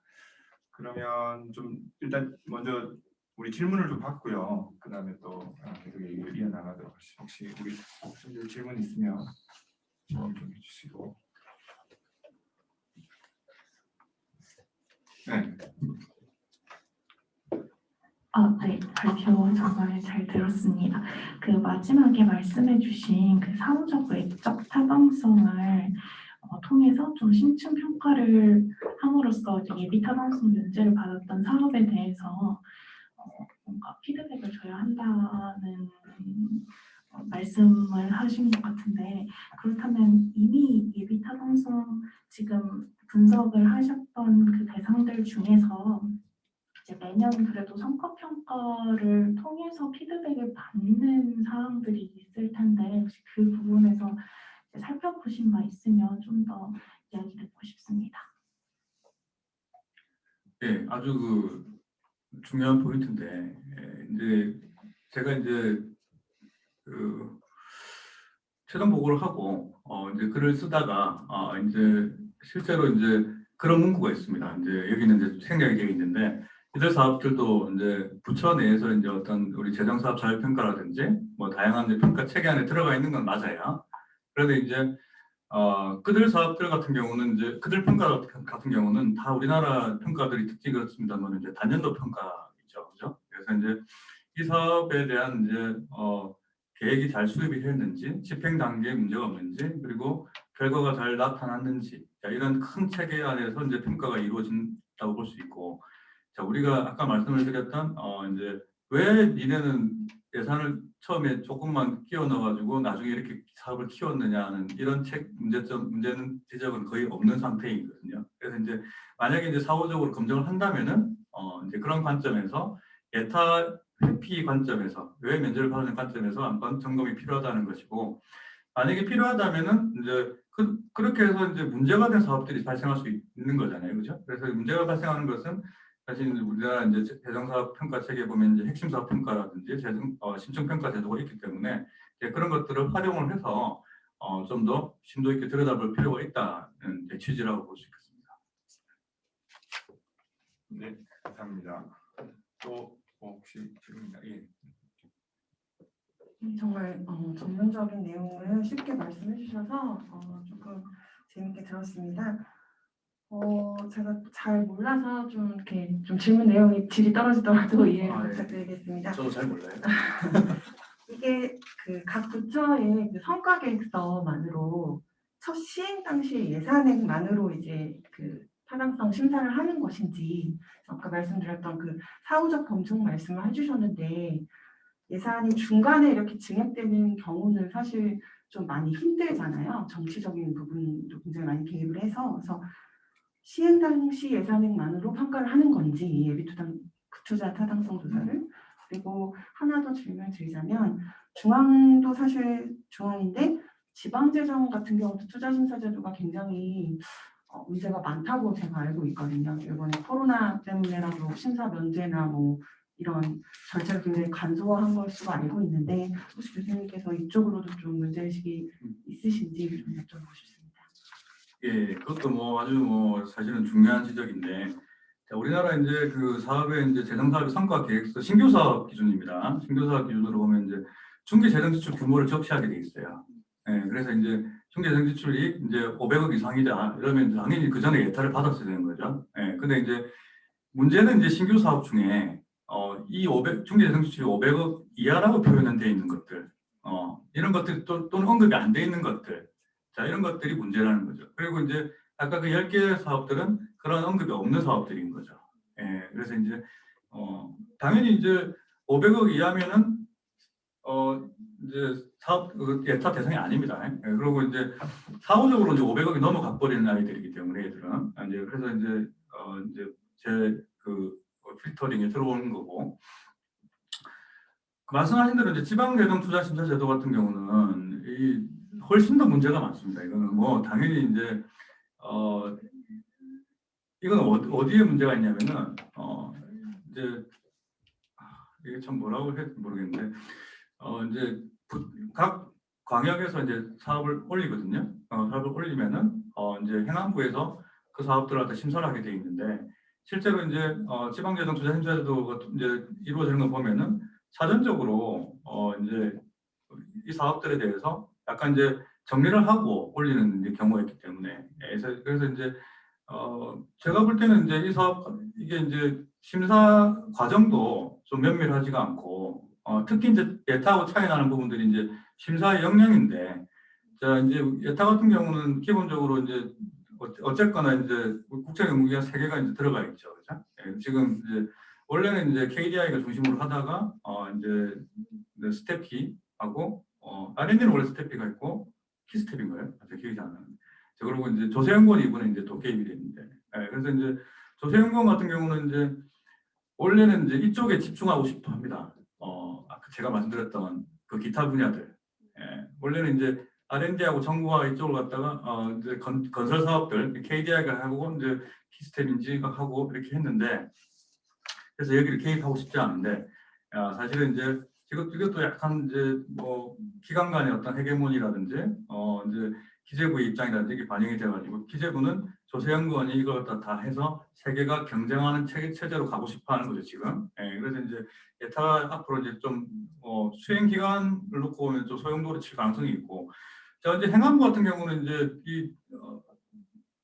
그러면 좀 일단 먼저 우리 질문을 좀 받고요. 그 다음에 또 계속 얘기를 이어나가도록 하시죠. 혹시 우리 학생들 질문 있으면 질문 좀 해주시고. 네. 네, 발표 정말 잘 들었습니다. 그 마지막에 말씀해주신 그 사후적 외적 타당성을 통해서 좀 심층 평가를 함으로써 이제 예비 타당성 면제를 받았던 사업에 대해서 뭔가 피드백을 줘야 한다는 말씀을 하신 것 같은데, 그렇다면 이미 예비 타당성 지금 분석을 하셨던 그 대상들 중에서 이제 매년 그래도 성과평가를 통해서 피드백을 받는 사항들이 있을 텐데, 혹시 그 부분에서 이제 살펴보신 바 있으면 좀 더 이야기 듣고 싶습니다. 예, 아주 그 중요한 포인트인데, 이제 제가 이제 그 최종 보고를 하고 이제 글을 쓰다가 이제 실제로 이제 그런 문구가 있습니다. 이제 여기는 이제 생략이 되어 있는데 이들 사업들도 이제 부처 내에서 이제 어떤 우리 재정사업 자율평가라든지 뭐 다양한 이제 평가 체계 안에 들어가 있는 건 맞아요. 그런데 이제 그들 사업들 같은 경우는 이제 그들 평가 같은 경우는 다 우리나라 평가들이 특징이 그렇습니다만 이제 단연도 평가이죠, 그죠? 그래서 이제 이 사업에 대한 이제 계획이 잘 수립이 됐는지, 집행 단계에 문제가 없는지, 그리고 결과가 잘 나타났는지, 자, 이런 큰 체계 안에서 이제 평가가 이루어진다고 볼 수 있고, 자, 우리가 아까 말씀을 드렸던 이제 왜 니네는 예산을 처음에 조금만 끼워 넣어가지고 나중에 이렇게 사업을 키웠느냐는 이런 문제는 지적은 거의 없는 상태이거든요. 그래서 이제 만약에 이제 사후적으로 검증을 한다면은 이제 그런 관점에서 예타 회피 관점에서 왜 면제를 받는 관점에서 한번 점검이 필요하다는 것이고, 만약에 필요하다면은 이제 그렇게 해서 이제 문제가 된 사업들이 발생할 수 있는 거잖아요, 그죠? 그래서 문제가 발생하는 것은 사실 우리나라 이제 재정사업 평가 체계에 보면 이제 핵심 사업 평가라든지 신청 평가 제도가 있기 때문에 그런 것들을 활용을 해서 좀 더 심도 있게 들여다볼 필요가 있다는 취지라고 볼 수 있겠습니다. 네, 감사합니다. 또 혹시 질문이나 예. 정말 전문적인 내용을 쉽게 말씀해 주셔서 조금 재밌게 들었습니다. 제가 잘 몰라서 좀 이렇게 좀 질문 내용이 질이 떨어지더라도 이해를 예. 부탁드리겠습니다. 저도 잘 몰라요. 이게 그 각 부처의 그 성과 계획서만으로 첫 시행 당시 예산액만으로 이제 그 타당성 심사를 하는 것인지, 아까 말씀드렸던 그 사후적 검증 말씀을 해주셨는데 예산이 중간에 이렇게 증액되는 경우는 사실 좀 많이 힘들잖아요. 정치적인 부분도 굉장히 많이 개입을 해서. 그래서 시행 당시 예산액만으로 평가를 하는 건지 예비투자 타당성 조사를. 그리고 하나 더 질문을 드리자면 중앙도 사실 중앙인데 지방재정 같은 경우도 투자심사제도가 굉장히 문제가 많다고 제가 알고 있거든요. 이번에 코로나 때문에라도 심사 면제나 뭐 이런 절차를 굉장히 간소화한 것으로 알고 있는데 혹시 교수님께서 이쪽으로도 좀 문제의식이 있으신지 좀 여쭤보고 싶습니다. 예, 그것도 뭐 아주 뭐 사실은 중요한 지적인데, 자, 우리나라 이제 그 사업의 이제 재정사업의 성과 계획서 신규 사업 기준입니다. 신규 사업 기준으로 보면 이제 중기 재정 지출 규모를 적시하게 돼 있어요. 예, 그래서 이제 중기 재정 지출이 이제 500억 이상이다 이러면 당연히 그 전에 예타를 받았어야 되는 거죠. 예, 근데 이제 문제는 이제 신규 사업 중에 이 중기 재정 지출이 500억 이하라고 표현은 돼 있는 것들, 이런 것들이 또는 언급이 안 돼 있는 것들. 자, 이런 것들이 문제라는 거죠. 그리고 이제 아까 그 10개 사업들은 그런 언급이 없는 사업들인 거죠. 예, 그래서 이제 당연히 이제 500억 이하면은 이제 사업 예타 대상이 아닙니다. 예, 그리고 이제 사후적으로 이제 500억이 넘어가 버리는 아이들이기 때문에 얘들은 이제 그래서 이제 제 그 필터링에 들어오는 거고, 말씀하신 대로 이제 지방재정투자심사제도 같은 경우는 훨씬 더 문제가 많습니다. 이거는 뭐 당연히 이제 이건 어디에 문제가 있냐면은 이제 이게 참 뭐라고 해야 될지 모르겠는데 이제 각 광역에서 이제 사업을 올리거든요. 사업을 올리면은 이제 행안부에서 그 사업들한테 심사를 하게 돼 있는데, 실제로 이제 지방재정투자심사제도가 이제 이루어지는 거 보면은 사전적으로 이제 이 사업들에 대해서 약간 이제 정리를 하고 올리는 이제 경우가 있기 때문에, 그래서 이제 제가 볼 때는 이제 이 사업 이게 이제 심사 과정도 좀 면밀하지가 않고 특히 이제 예타하고 차이 나는 부분들이 이제 심사의 역량인데, 자 이제 예타 같은 경우는 기본적으로 이제 어쨌거나 이제 국제연구기관 3개가 이제 들어가 있죠, 그죠? 예, 지금 이제 원래는 이제 KDI가 중심으로 하다가 이제 스태피하고 R&D는 원래 스태피가 있고 키스텝인가요? 기억이 안 나는데. 그리고 이제 조세연구원이 이번에 이제 또 개입이 됐는데, 예, 그래서 이제 조세연구원 같은 경우는 이제 원래는 이제 이쪽에 집중하고 싶어 합니다. 아까 제가 말씀드렸던 그 기타 분야들, 원래는 이제 R&D하고 정부가 이쪽으로 갔다가 이제 건설 사업들 KDI가 하고 이제 키스텝인지가 하고 이렇게 했는데 그래서 여기를 개입하고 싶지 않은데 사실은 이제 이것도 약간 이제 뭐 기관 간의 어떤 헤게모니라든지 이제 기재부의 입장이라든지 이게 반영이 돼가지고 기재부는 조세연구원이 이걸 다 해서 세계가 경쟁하는 체제로 가고 싶어하는 거죠 지금. 예, 그래서 이제 예타 앞으로 이제 좀 수행 기간을 놓고 보면 좀 소용돌이 칠 가능성이 있고, 자 이제 행안부 같은 경우는 이제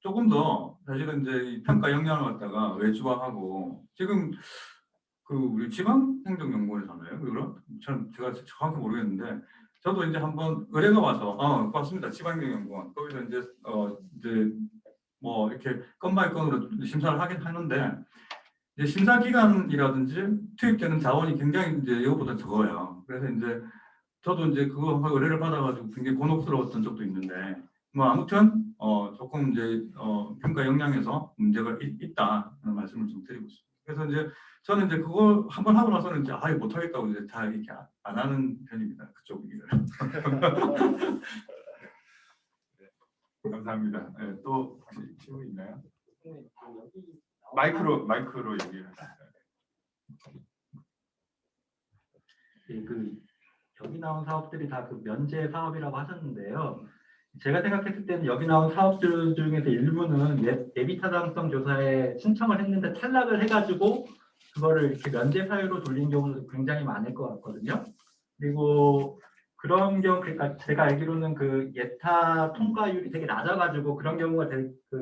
조금 더 사실은 이제 이 평가 역량을 갖다가 외주화하고 지금 그 우리 지방행정연구원이잖아요. 그럼 참 제가 정확히 모르겠는데 저도 이제 한번 의뢰가 와서 맞습니다. 지방행정연구원 거기서 이제 뭐 이렇게 건 바이 건으로 심사를 하긴 하는데 이제 심사 기간이라든지 투입되는 자원이 굉장히 이제 이것보다 적어요. 그래서 이제 저도 이제 그거 의뢰를 받아가지고 굉장히 곤혹스러웠던 적도 있는데 뭐 아무튼 조금 이제 평가 역량에서 문제가 있다는 말씀을 좀 드리고 있습니다. 그래서 이제 저는 이제 그거 한번 하고 나서는 이제 아예 못하겠다고 이제 다 이렇게 안 하는 편입니다. 그쪽 일을. 네, 감사합니다. 네, 또 혹시 질문 있나요? 마이크로 얘기를 하시죠. 예, 여기 나온 사업들이 다 그 면제 사업이라고 하셨는데요. 제가 생각했을 때는 여기 나온 사업들 중에서 일부는 예비 타당성 조사에 신청을 했는데 탈락을 해가지고 그거를 이렇게 면제 사유로 돌린 경우도 굉장히 많을 것 같거든요. 그리고 그런 경우, 그러니까 제가 알기로는 그 예타 통과율이 되게 낮아가지고 그런 경우가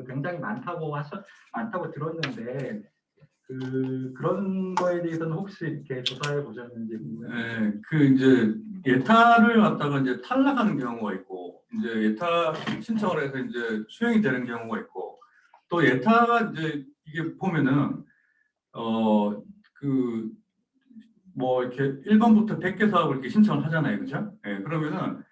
굉장히 많다고 들었는데 그런 거에 대해서는 혹시 이렇게 조사해 보셨는지 궁금해요. 네, 그 이제 예타를 갖다가 이제 탈락하는 경우가 있고 이제 예타 신청을 해서 이제 수행이 되는 경우가 있고 또 예타가 이제 이게 보면은 뭐 이렇게 1번부터 100개 사업을 이렇게 신청을 하잖아요. 그죠? 예, 그러면은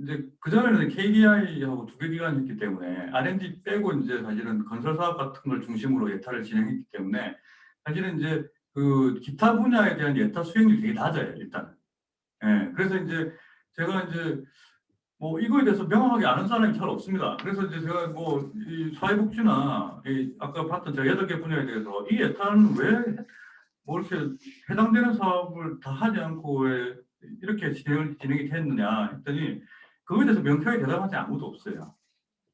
이제 그전에는 KDI하고 두 개 기관이 있기 때문에 R&D 빼고 이제 사실은 건설 사업 같은 걸 중심으로 예타를 진행했기 때문에 사실은 이제 그 기타 분야에 대한 예타 수행률이 되게 낮아요, 일단. 예, 그래서 이제 제가 이제 뭐 이거에 대해서 명확하게 아는 사람이 잘 없습니다. 그래서 이제 제가 뭐 이 사회복지나 아까 봤던 제가 8개 분야에 대해서 이 예타는 왜 뭐 이렇게 해당되는 사업을 다 하지 않고 왜 이렇게 진행이 됐느냐 했더니 그거에 대해서 명쾌하게 대답하지 아무도 없어요.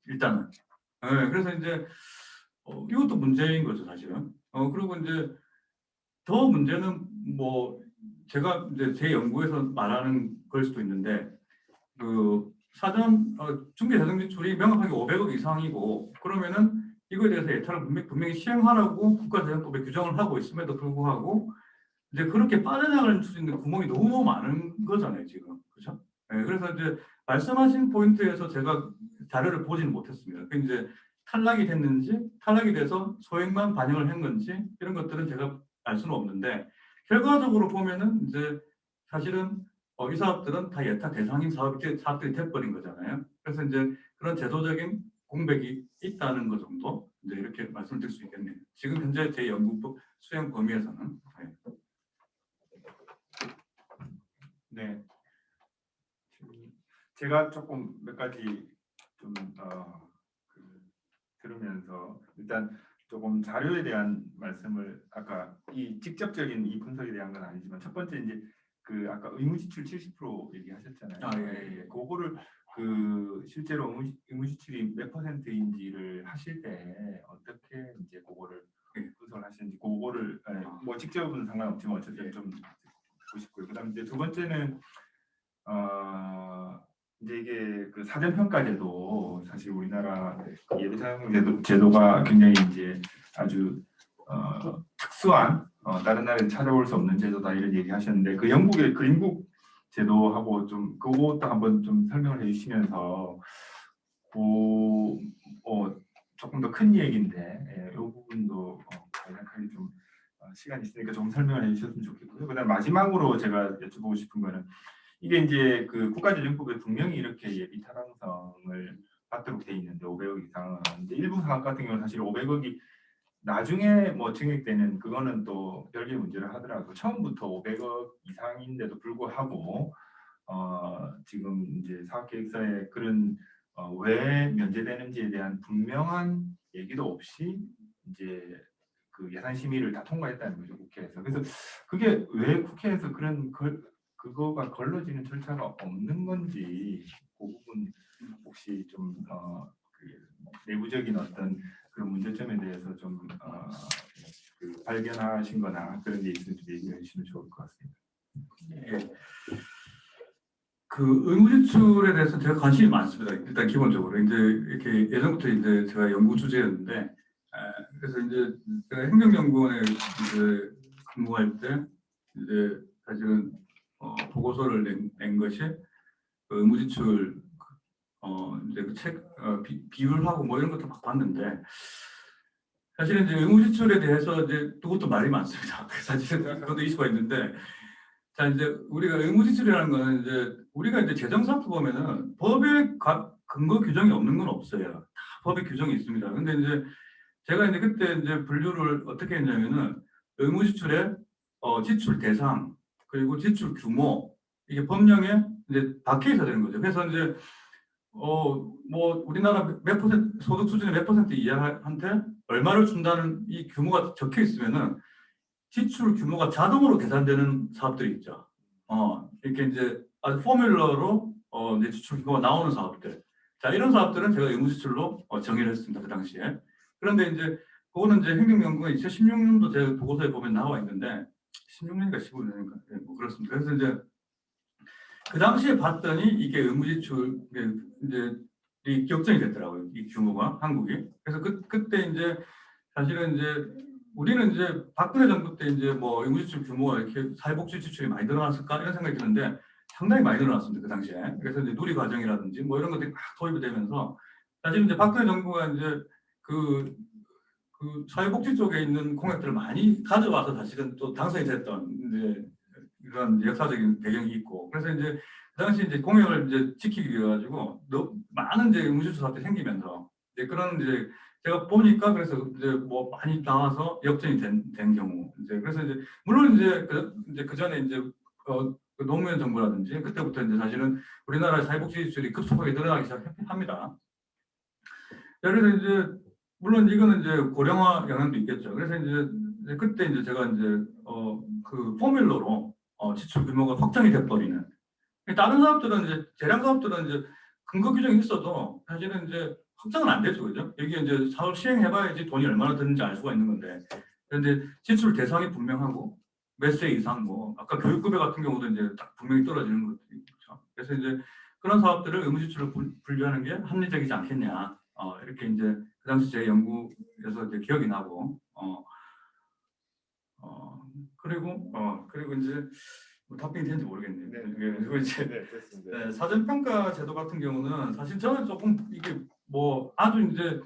일단은. 네, 그래서 이제 이것도 문제인 거죠, 사실은. 그리고 이제 더 문제는 뭐 제가 이제 제 연구에서 말하는 걸 수도 있는데 그 사전 중개재정지출이 명확하게 500억 이상이고 그러면은 이거에 대해서 예타를 분명히 시행하라고 국가재정법에 규정을 하고 있음에도 불구하고 이제 그렇게 빠져나갈 수 있는 구멍이 너무 많은 거잖아요, 지금. 그렇죠? 네, 그래서 이제 말씀하신 포인트에서 제가 자료를 보지는 못했습니다. 그 이제 탈락이 됐는지, 탈락이 돼서 소액만 반영을 한 건지 이런 것들은 제가 알 수는 없는데 결과적으로 보면은 이제 사실은 이 사업들은 다 예타 대상인 사업들이 돼버린 거잖아요. 그래서 이제 그런 제도적인 공백이 있다는 것 정도 이제 이렇게 말씀을 드릴 수 있겠네요. 지금 현재 제 연구 수행 범위에서는. 네. 제가 조금 몇 가지 좀 들으면서 일단 조금 자료에 대한 말씀을 아까 이 직접적인 이 분석에 대한 건 아니지만 첫 번째 이제 그 아까 의무지출 70% 얘기하셨잖아요. 예. 그거를 그 실제로 의무지출이 몇 %인지를 하실 때 어떻게 이제 그거를 분석을 하시는지 그거를 뭐 직접은 상관없지만 어쨌든 좀 듣고 싶고요. 그다음 이제 두 번째는 이제 이게 그 사전평가제도 사실 우리나라 예비타당성 제도가 굉장히 이제 아주 특수한 다른 나라에 찾아볼 수 없는 제도다 이런 얘기 하셨는데 그 영국의 그린북 제도하고 좀 그것도 한번 좀 설명을 해주시면서 조금 더 큰 얘기인데 이 부분도 간략하게 좀 시간 있으니까 좀 설명을 해주셨으면 좋겠고요. 그다음 마지막으로 제가 여쭤보고 싶은 거는 이게 이제 그 국가재정법에 분명히 이렇게 예비 타당성을 받도록 돼 있는데 500억 이상은 이제 일부 사업 같은 경우는 사실 500억이 나중에 뭐 증액되는 그거는 또 별개의 문제를 하더라도 처음부터 500억 이상인데도 불구하고 지금 이제 사업계획서에 그런 왜 면제되는지에 대한 분명한 얘기도 없이 이제 그 예산 심의를 다 통과했다는 거죠, 국회에서. 그래서 그게 왜 국회에서 그런 그거가 걸러지는 절차가 없는 건지 그 부분 혹시 좀 그 내부적인 어떤 그런 문제점에 대해서 좀 그 발견하신거나 그런 게 있으면 좀 얘기해 주시면 좋을 것 같습니다. 예. 그 의무지출에 대해서 제가 관심이 많습니다. 일단 기본적으로 이제 이렇게 예전부터 이제 제가 연구 주제였는데, 그래서 이제 제가 행정연구원에 이제 근무할 때 이제 사실은 보고서를 낸 것이 그 의무지출 이제 그 책 비율하고 뭐 이런 것도 막 봤는데, 사실은 이제 의무지출에 대해서 이제 그것도 말이 많습니다. 사실은 그것도 이슈가 있는데, 자 이제 우리가 의무지출이라는 거는 이제 우리가 이제 재정사업 보면은 법에 근거 규정이 없는 건 없어요. 다 법에 규정이 있습니다. 근데 이제 제가 이제 그때 이제 분류를 어떻게 했냐면은 의무지출의 지출 대상 그리고 지출 규모 이게 법령에 이제 박혀 있어야 되는 거죠. 그래서 이제 뭐 우리나라 몇 퍼센트 소득 수준의 몇 퍼센트 이하한테 얼마를 준다는 이 규모가 적혀 있으면은 지출 규모가 자동으로 계산되는 사업들이 있죠. 이렇게 이제 아주 포뮬러로 이제 지출 규모가 나오는 사업들. 자, 이런 사업들은 제가 의무지출로 정의를 했습니다. 그 당시에. 그런데 이제 그거는 이제 행정연구가 2016년도 제 보고서에 보면 나와 있는데 16년인가 15년인가 뭐 그렇습니다. 그래서 이제 그 당시에 봤더니 이게 의무지출 이제 이 격전이 됐더라고요. 이 규모가 한국이. 그래서 그때 이제 사실은 이제 우리는 이제 박근혜 정부 때 이제 뭐 의무지출 규모가 이렇게 사회복지 지출이 많이 늘어났을까 이런 생각이 드는데 상당히 많이 늘어났습니다. 그 당시에. 그래서 이제 누리과정이라든지 뭐 이런 것들이 막 도입이 되면서 사실 이제 박근혜 정부가 이제 그 사회복지 쪽에 있는 공약들을 많이 가져와서 사실은 또 당선이 됐던 이제 이런 역사적인 배경이 있고 그래서 이제 그 당시 이제 공약을 이제 지키기 위해 가지고 많은 이제 의무지출 사업들이 생기면서 이제 그런 이제 제가 보니까 그래서 이제 뭐 많이 나와서 역전이 된 경우 이제 그래서 이제 물론 이제 그 전에 이제 그 노무현 정부라든지 그때부터 이제 사실은 우리나라 사회복지 지출이 급속하게 늘어나기 시작합니다. 그래서 이제 물론 이거는 이제 고령화 영향도 있겠죠. 그래서 이제 그때 이제 제가 이제 그 포뮬러로 지출 규모가 확정이 돼버리는. 다른 사업들은 이제 대량 사업들은 이제 근거 규정이 있어도 사실은 이제 확정은 안 되죠, 그죠? 여기 이제 사업 시행해봐야지 돈이 얼마나 드는지 알 수가 있는 건데. 그런데 지출 대상이 분명하고 몇 세 이상 뭐 아까 교육급여 같은 경우도 이제 딱 분명히 떨어지는 것들이 있죠. 그래서 이제 그런 사업들을 의무지출로 분류하는 게 합리적이지 않겠냐. 이렇게 이제 그 당시 제 연구에서 이제 기억이 나고 그리고 이제 뭐 답변이 되는지 모르겠네요. 네. 그리고 이제 네, 됐습니다. 네, 사전평가 제도 같은 경우는 사실 저는 조금 이게 뭐 아주 이제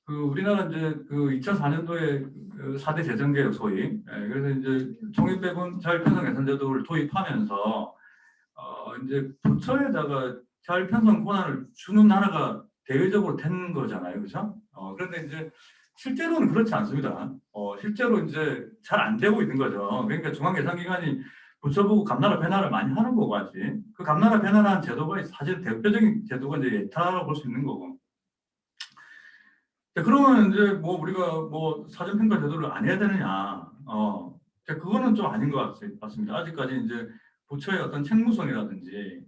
그 우리나라 이제 그 2004년도에 4대 재정개혁 소위 그래서 이제 총익배분 자율편성 예산제도를 도입하면서 이제 부처에다가 자율편성 권한을 주는 나라가 대외적으로 된 거잖아요, 그렇죠? 그런데 이제 실제로는 그렇지 않습니다. 실제로 이제 잘 안 되고 있는 거죠. 그러니까 중앙예산기관이 부처보고 감나라 배나라를 많이 하는 거고 아직 그 감나라 배나라한 제도가 사실 대표적인 제도가 이제 예타라고 볼 수 있는 거고. 그러면 이제 뭐 우리가 뭐 사전평가 제도를 안 해야 되느냐? 그거는 좀 아닌 것 같습니다. 아직까지 이제 부처의 어떤 책무성이라든지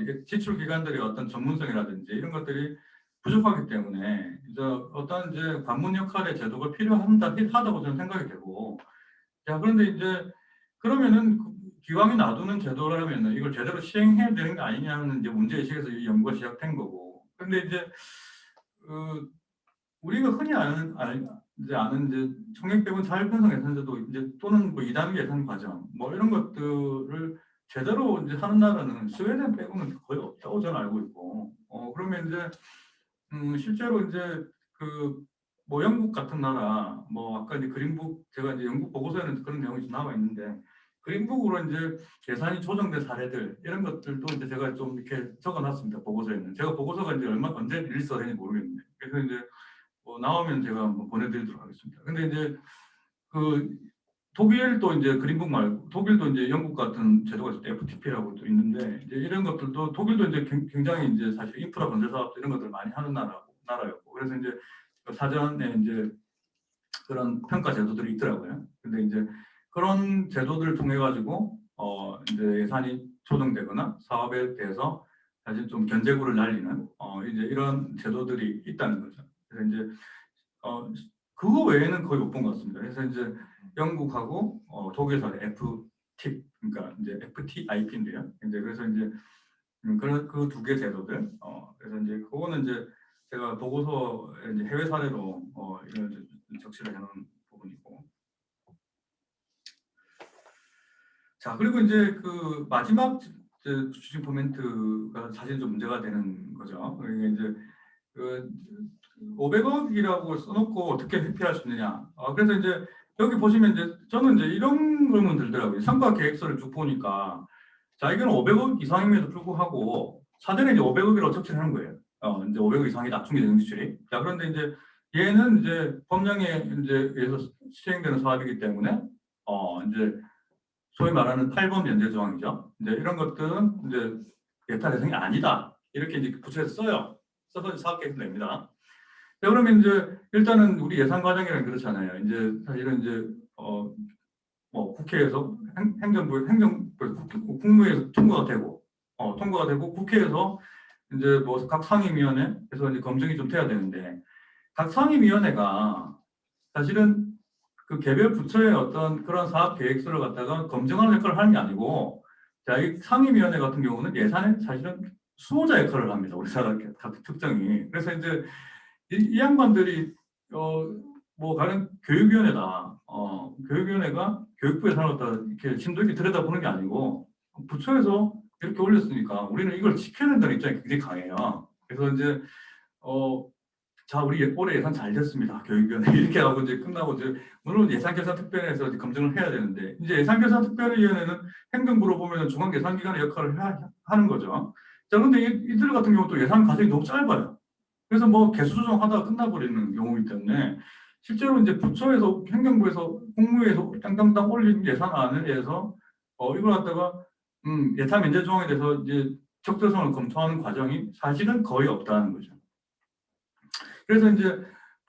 이게 지출 기관들의 어떤 전문성이라든지 이런 것들이 부족하기 때문에 이제 어떤 이제 관문 역할의 제도가 필요하다고 저는 생각이 되고. 자, 그런데 이제 그러면은 기왕이 놔두는 제도라면은 이걸 제대로 시행해야 되는 게 아니냐는 이제 문제의식에서 이 연구가 시작된 거고. 근데 이제 우리가 흔히 아는 이제 총액배분 자율편성 예산제도 이제 또는 뭐 2단계 예산 과정 뭐 이런 것들을 제대로 이제 하는 나라는 스웨덴 빼고는 거의 없다고 저는 알고 있고. 그러면 이제 실제로 이제 뭐 영국 같은 나라 뭐 아까 이제 그린북 제가 이제 영국 보고서에는 그런 내용이 좀 나와 있는데 그린북으로 이제 예산이 조정된 사례들 이런 것들도 이제 제가 좀 이렇게 적어놨습니다. 보고서에는 제가 보고서가 이제 언제 릴리스가 되는지 모르겠는데 그래서 이제 나오면 제가 한번 보내드리도록 하겠습니다. 근데 이제 독일도 이제 그린북 말고 독일도 이제 영국 같은 제도가 있을 때 FTP라고 또 있는데 이제 이런 것들도 독일도 이제 굉장히 이제 사실 인프라 건설 사업 이런 것들 많이 하는 나라였고 그래서 이제 사전에 이제 그런 평가 제도들이 있더라고요. 근데 이제 그런 제도들을 통해 가지고 이제 예산이 조정되거나 사업에 대해서 사실 좀 견제구를 날리는 이제 이런 제도들이 있다는 거죠. 그래서 이제 그거 외에는 거의 못 본 것 같습니다. 그래서 이제 영국하고 독일에서 FTIP 그러니까 이제 FTIP인데요. 이제 그래서 이제 그런 그 두 개 제도들 그래서 이제 그거는 이제 제가 보고서에 이제 해외 사례로 이런 적시를 해놓은 부분이고. 자 그리고 이제 그 마지막 주신 코멘트가 사실 좀 문제가 되는 거죠. 그러니까 이제 그 500억이라고 써놓고 어떻게 회피할 수 있느냐. 그래서 이제 여기 보시면 이제 저는 이제 이런 의문 들더라고요. 성과 계획서를 쭉 보니까 자 이건 500억 이상임에도 불구하고 사전에 이제 500억이라고 적시하는 거예요. 이제 500억 이상이다 중개재정 지출이. 자 그런데 이제 얘는 이제 법령에 이제 의해서 시행되는 사업이기 때문에 이제 소위 말하는 8번 면제 조항이죠. 이제 이런 것들은 이제 예타 대상이 아니다. 이렇게 이제 부처에서 써요. 써서 사업 계획을 냅니다. 자, 그러면 이제 일단은 우리 예산 과정이란 그렇잖아요. 이제 사실은 이제 뭐 국회에서 국무회에서 통과가 되고 국회에서 이제 뭐 각 상임위원회에서 이제 검증이 좀 돼야 되는데 각 상임위원회가 사실은 그 개별 부처의 어떤 그런 사업 계획서를 갖다가 검증하는 역할을 하는 게 아니고 자, 이 상임위원회 같은 경우는 예산에 사실은 수호자 역할을 합니다. 우리나라 같은 특정이. 그래서 이제 이 양반들이 뭐 가령 교육위원회다. 교육위원회가 교육부 예산을 갖다 이렇게 심도 있게 들여다보는 게 아니고 부처에서 이렇게 올렸으니까 우리는 이걸 지켜야 된다는 입장이 굉장히 강해요. 그래서 이제 자 우리 올해 예산 잘 됐습니다. 교육위원회 이렇게 하고 이제 끝나고 이제 물론 예산결산특별위에서 검증을 해야 되는데 이제 예산결산특별위원회는 행정부로 보면 중앙예산기관의 역할을 하는 거죠. 자 그런데 이들 같은 경우 또 예산 과정이 너무 짧아요. 그래서 뭐 개수 조정하다가 끝나버리는 경우이기 때문에 실제로 이제 부처에서 행정부에서 국무회에서 땅땅땅 올린 예산안에 대해서 이걸 갖다가 예타 면제 조항에 대해서 이제 적절성을 검토하는 과정이 사실은 거의 없다는 거죠. 그래서 이제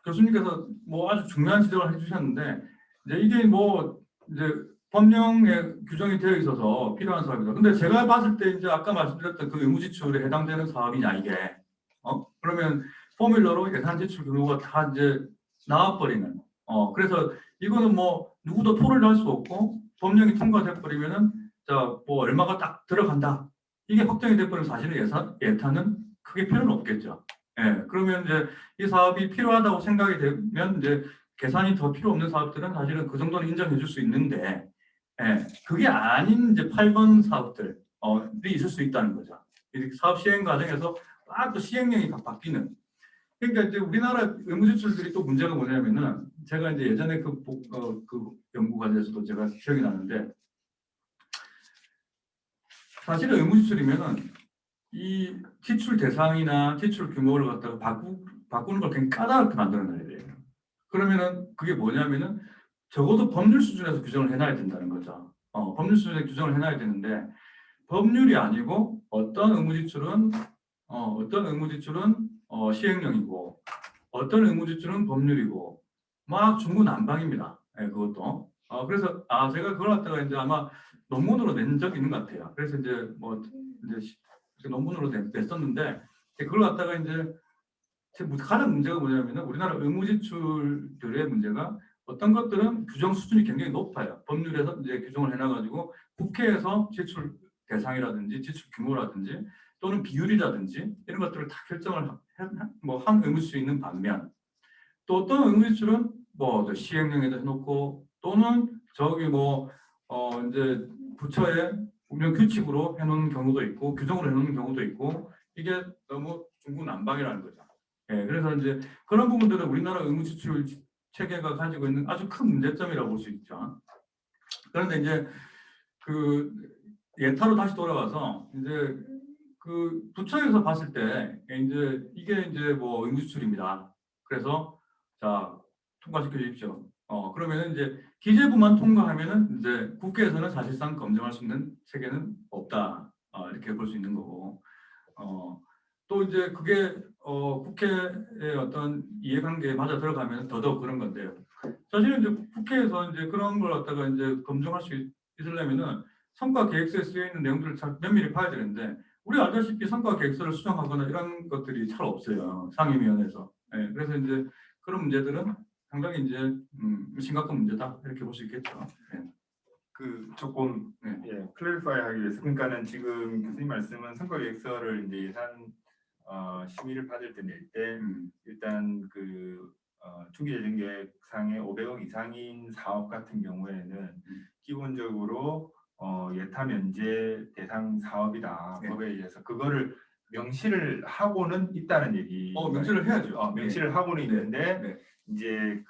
교수님께서 뭐 아주 중요한 지적을 해주셨는데 이제 이게 뭐 이제 법령에 규정이 되어 있어서 필요한 사업이다. 근데 제가 봤을 때 이제 아까 말씀드렸던 그 의무지출에 해당되는 사업이냐 이게 그러면 포뮬러로 예산 지출 규모가 다 이제 나와버리는 그래서 이거는 뭐 누구도 토론을 할 수 없고 법령이 통과돼 버리면은 자 뭐 얼마가 딱 들어간다 이게 확정이 돼 버리면 사실은 예타는 크게 필요는 없겠죠. 예, 그러면 이제 이 사업이 필요하다고 생각이 되면 이제 계산이 더 필요 없는 사업들은 사실은 그 정도는 인정해 줄 수 있는데, 예, 그게 아닌 이제 8번 사업들이 있을 수 있다는 거죠. 사업 시행 과정에서 막 또 시행령이 바뀌는. 그러니까 이제 우리나라 의무지출들이 또 문제가 뭐냐면은 제가 이제 예전에 그 연구 과제에서도 제가 기억이 나는데 사실은 의무지출이면은 이 지출 대상이나 지출 규모를 갖다가 바꾸는 걸 굉장히 까다롭게 만들어놔야 돼요. 그러면은 그게 뭐냐면은 적어도 법률 수준에서 규정을 해놔야 된다는 거죠. 법률 수준에 규정을 해놔야 되는데 법률이 아니고 어떤 의무지출은 시행령이고 어떤 의무지출은 법률이고 막 중구난방입니다. 네, 그것도. 그래서 제가 그걸 갖다가 이제 아마 논문으로 낸 적이 있는 것 같아요. 그래서 이제 뭐 이제 논문으로 냈었는데 그걸 갖다가 이제 가장 문제가 뭐냐면 우리나라 의무지출들의 문제가 어떤 것들은 규정 수준이 굉장히 높아요. 법률에서 이제 규정을 해놔가지고 국회에서 지출 대상이라든지 지출 규모라든지 또는 비율이라든지 이런 것들을 다 결정을 한 의무지출이 있는 반면 또 어떤 의무지출은 뭐 시행령에다 해놓고 또는 저기 이제 부처에 분명 규칙으로 해놓은 경우도 있고 규정으로 해놓은 경우도 있고 이게 너무 중구난방이라는 거죠. 예, 그래서 이제 그런 부분들은 우리나라 의무지출 체계가 가지고 있는 아주 큰 문제점이라고 볼 수 있죠. 그런데 이제 그 예타로 다시 돌아와서 이제 그 부처에서 봤을 때 이제 이게 이제 뭐 의무지출입니다. 그래서 자 통과시켜 주십시오. 그러면은 이제 기재부만 통과하면은 이제 국회에서는 사실상 검증할 수 있는 체계는 없다. 이렇게 볼 수 있는 거고. 또 이제 그게 국회의 어떤 이해관계에 맞아 들어가면 더더욱 그런 건데요. 사실은 이제 국회에서 이제 그런 걸 갖다가 이제 검증할 수 있으려면은 성과 계획서에 쓰여 있는 내용들을 잘 면밀히 봐야 되는데 우리 알다시피 성과 계획서를 수정하거나 이런 것들이 잘 없어요. 상임위원회에서. 네, 그래서 이제 그런 문제들은 상당히 이제 심각한 문제다 이렇게 볼 수 있겠죠. 네. 그 조금 네. 클래리파이 하기 위해서 그러니까는 지금 교수님 말씀은 성과 계획서를 이제 예산 심의를 받을 때 낼 때 일단 그 중기재정계획상의 500억 이상인 사업 같은 경우에는 기본적으로 예타 면제 대상 사업이다. 네. 법에 의해서 그거를 명시를 하고는 있다는 얘기. 명시를 해야죠. 명시를 하고는 있는데 네. 이제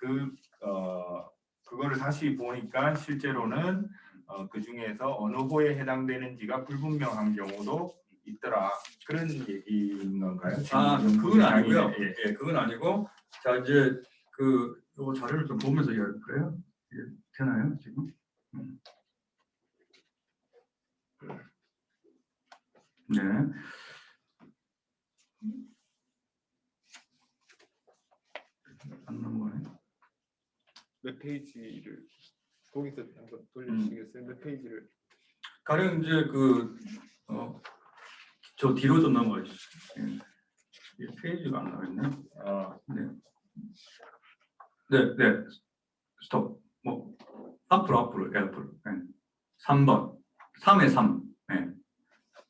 그거를 다시 보니까 실제로는 그 중에서 어느 호에 해당되는지가 불분명한 경우도 있더라. 그런 얘기인 건가요? 그건 아니고요. 예. 예, 그건 아니고 자 이제 요 자료를 좀 보면서 이야기할 거예요. 이게 되나요 지금? 네. 안 넘어가네. 몇 페이지를 거기서 한번 돌려주시겠어요? 몇 페이지를? 가령 이제 저 뒤로 좀 넘어가 주시죠. 예. 페이지가 안 나와있네. 네. 스톱. 뭐 앞으로. 네. 3번. 3의 3. 네.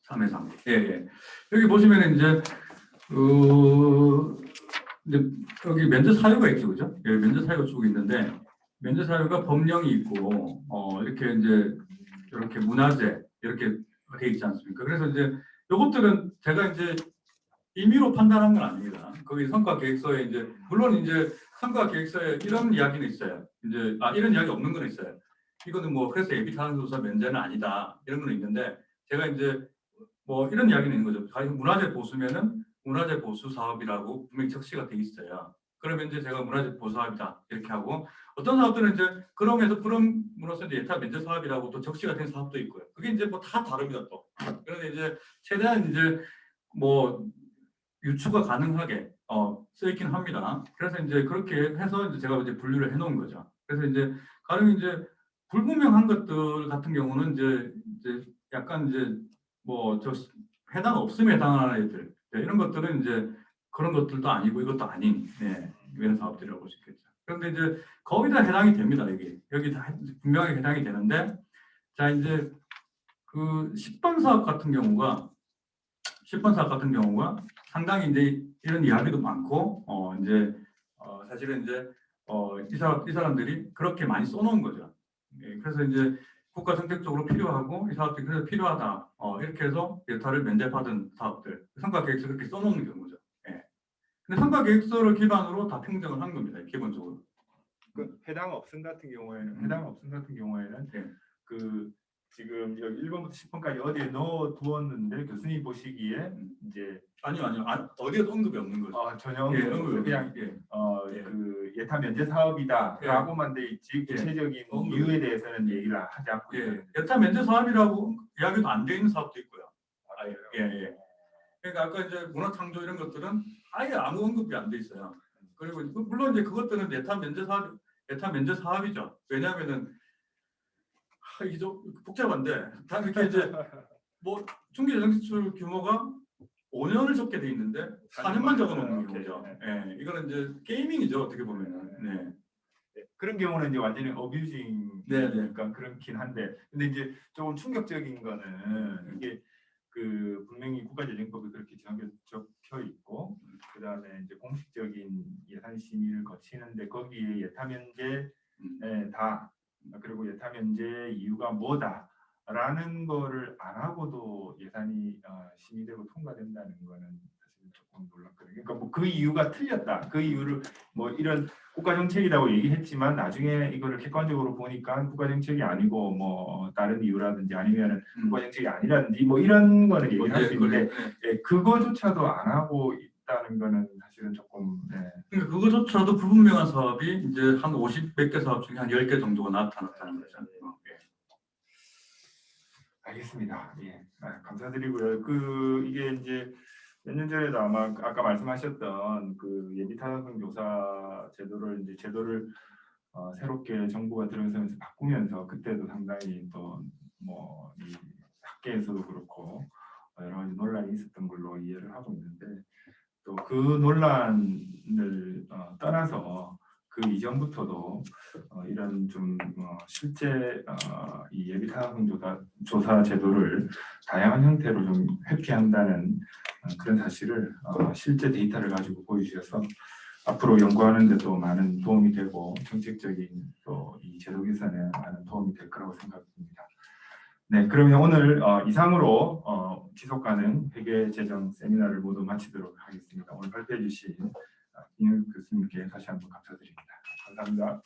3의 3. 예. 여기 보시면 이제 여기 면제 사유가 있죠, 그죠? 예, 면제 사유가 쭉 있는데 면제 사유가 법령이 있고 이렇게 이제 이렇게 문화재 이렇게 돼 있지 않습니까? 그래서 이제 요것들은 제가 이제 임의로 판단한 건 아닙니다. 거기 성과 계획서에 이제 물론 이제 성과 계획서에 이런 이야기는 있어요. 이제 이런 이야기 없는 건 있어요. 이거는 뭐 그래서 예비 타당조사 면제는 아니다 이런 건 있는데 제가 이제 뭐 이런 이야기는 있는 거죠. 문화재 보수면은 문화재 보수 사업이라고 분명히 적시가 돼 있어요. 그러면 이제 제가 문화재 보수 사업이다 이렇게 하고 어떤 사업들은 이제 그럼에서 그런 문화재 예타 면제 사업이라고 또 적시가 된 사업도 있고요. 그게 이제 뭐 다 다릅니다 또. 그런데 이제 최대한 이제 뭐 유추가 가능하게 써 있긴 합니다. 그래서 이제 그렇게 해서 이제 제가 이제 분류를 해놓은 거죠. 그래서 이제 가령 이제 불분명한 것들 같은 경우는 이제 약간 이제 뭐 저 해당 없음에 해당하는 애들 이런 것들은 이제 그런 것들도 아니고 이것도 아닌 이런 사업들이라고 볼 수 있겠죠. 그런데 이제 거의 다 해당이 됩니다. 여기 다 분명하게 해당이 되는데 자 이제 그 10번 사업 같은 경우가 상당히 이제 이런 이야기도 많고 사실은 이제 이 사람들이 그렇게 많이 써놓은 거죠. 그래서 이제 국가 정책적으로 필요하고 이 사업들이 그래서 필요하다. 이렇게 해서 예타를 면제받은 사업들 성과 계획서 그렇게 써놓는 경우죠. 근데 성과 계획서를 기반으로 다 평정을 한 겁니다. 기본적으로. 그 해당 없음 같은 경우에는 그 지금 여기 1번부터 10번까지 어디에 넣어 두었는데 교수님 보시기에 이제 아니요 어디에도 언급이 없는 거죠. 전혀 언급이 없어요. 그냥 그 예타 면제 사업이다라고만 돼 있지 구체적인 이유에 대해서는 얘기를 하지 않고 예타 면제 사업이라고 이야기도 안 돼 있는 사업도 있고요. 그러니까 아까 이제 문화창조 이런 것들은 아예 아무 언급이 안 돼 있어요. 그리고 물론 이제 그것들은 예타 면제 사업이죠. 왜냐하면은 이게 좀 복잡한데 다 이렇게 이제 뭐 중기재정지출 규모가 5년을 적게 돼 있는데 4년만 적어놓는 경우죠. 이거는 이제 게이밍이죠 어떻게 보면은. 그런 경우는 이제 완전히 어뷰징이니까 그렇긴 한데 근데 이제 조금 충격적인 거는 이게 그 분명히 국가재정법에 그렇게 적혀 있고 그 다음에 이제 공식적인 예산 심의를 거치는데 거기에 예타 면제 다 그리고 예타 면제 이유가 뭐다라는 거를 안 하고도 예산이 심의되고 통과된다는 거는 사실 조금 놀랍거든요. 그러니까 뭐 그 이유가 틀렸다. 그 이유를 뭐 이런 국가 정책이라고 얘기했지만 나중에 이거를 객관적으로 보니까 국가 정책이 아니고 뭐 다른 이유라든지 아니면은 국가 정책이 아니라든지 뭐 이런 거는 얘기할 수 있는데 그거조차도 안 하고 있다는 거는 사실 사실은 조금 그러니까 그거조차도 불분명한 사업이 이제 한 50몇 개 사업 중에 한 10개 정도가 나타났다는 거죠. 알겠습니다. 예, 감사드리고요. 이게 이제 몇 년 전에도 아마 아까 말씀하셨던 그 예비타당성 조사 제도를 새롭게 정부가 들어서면서 바꾸면서 그때도 상당히 또 뭐 이 학계에서도 그렇고 여러 가지 논란이 있었던 걸로 이해를 하고 있는데 또 그 논란을 떠나서 그 이전부터도 이런 좀 실제 이 예비타당성 조사 제도를 다양한 형태로 좀 회피한다는 그런 사실을 실제 데이터를 가지고 보여주셔서 앞으로 연구하는 데도 많은 도움이 되고 정책적인 또 이 제도 개선에 많은 도움이 될 거라고 생각합니다. 네, 그러면 오늘 이상으로 지속 가능 회계 재정 세미나를 모두 마치도록 하겠습니다. 오늘 발표해 주신 김윤 교수님께 다시 한번 감사드립니다. 감사합니다.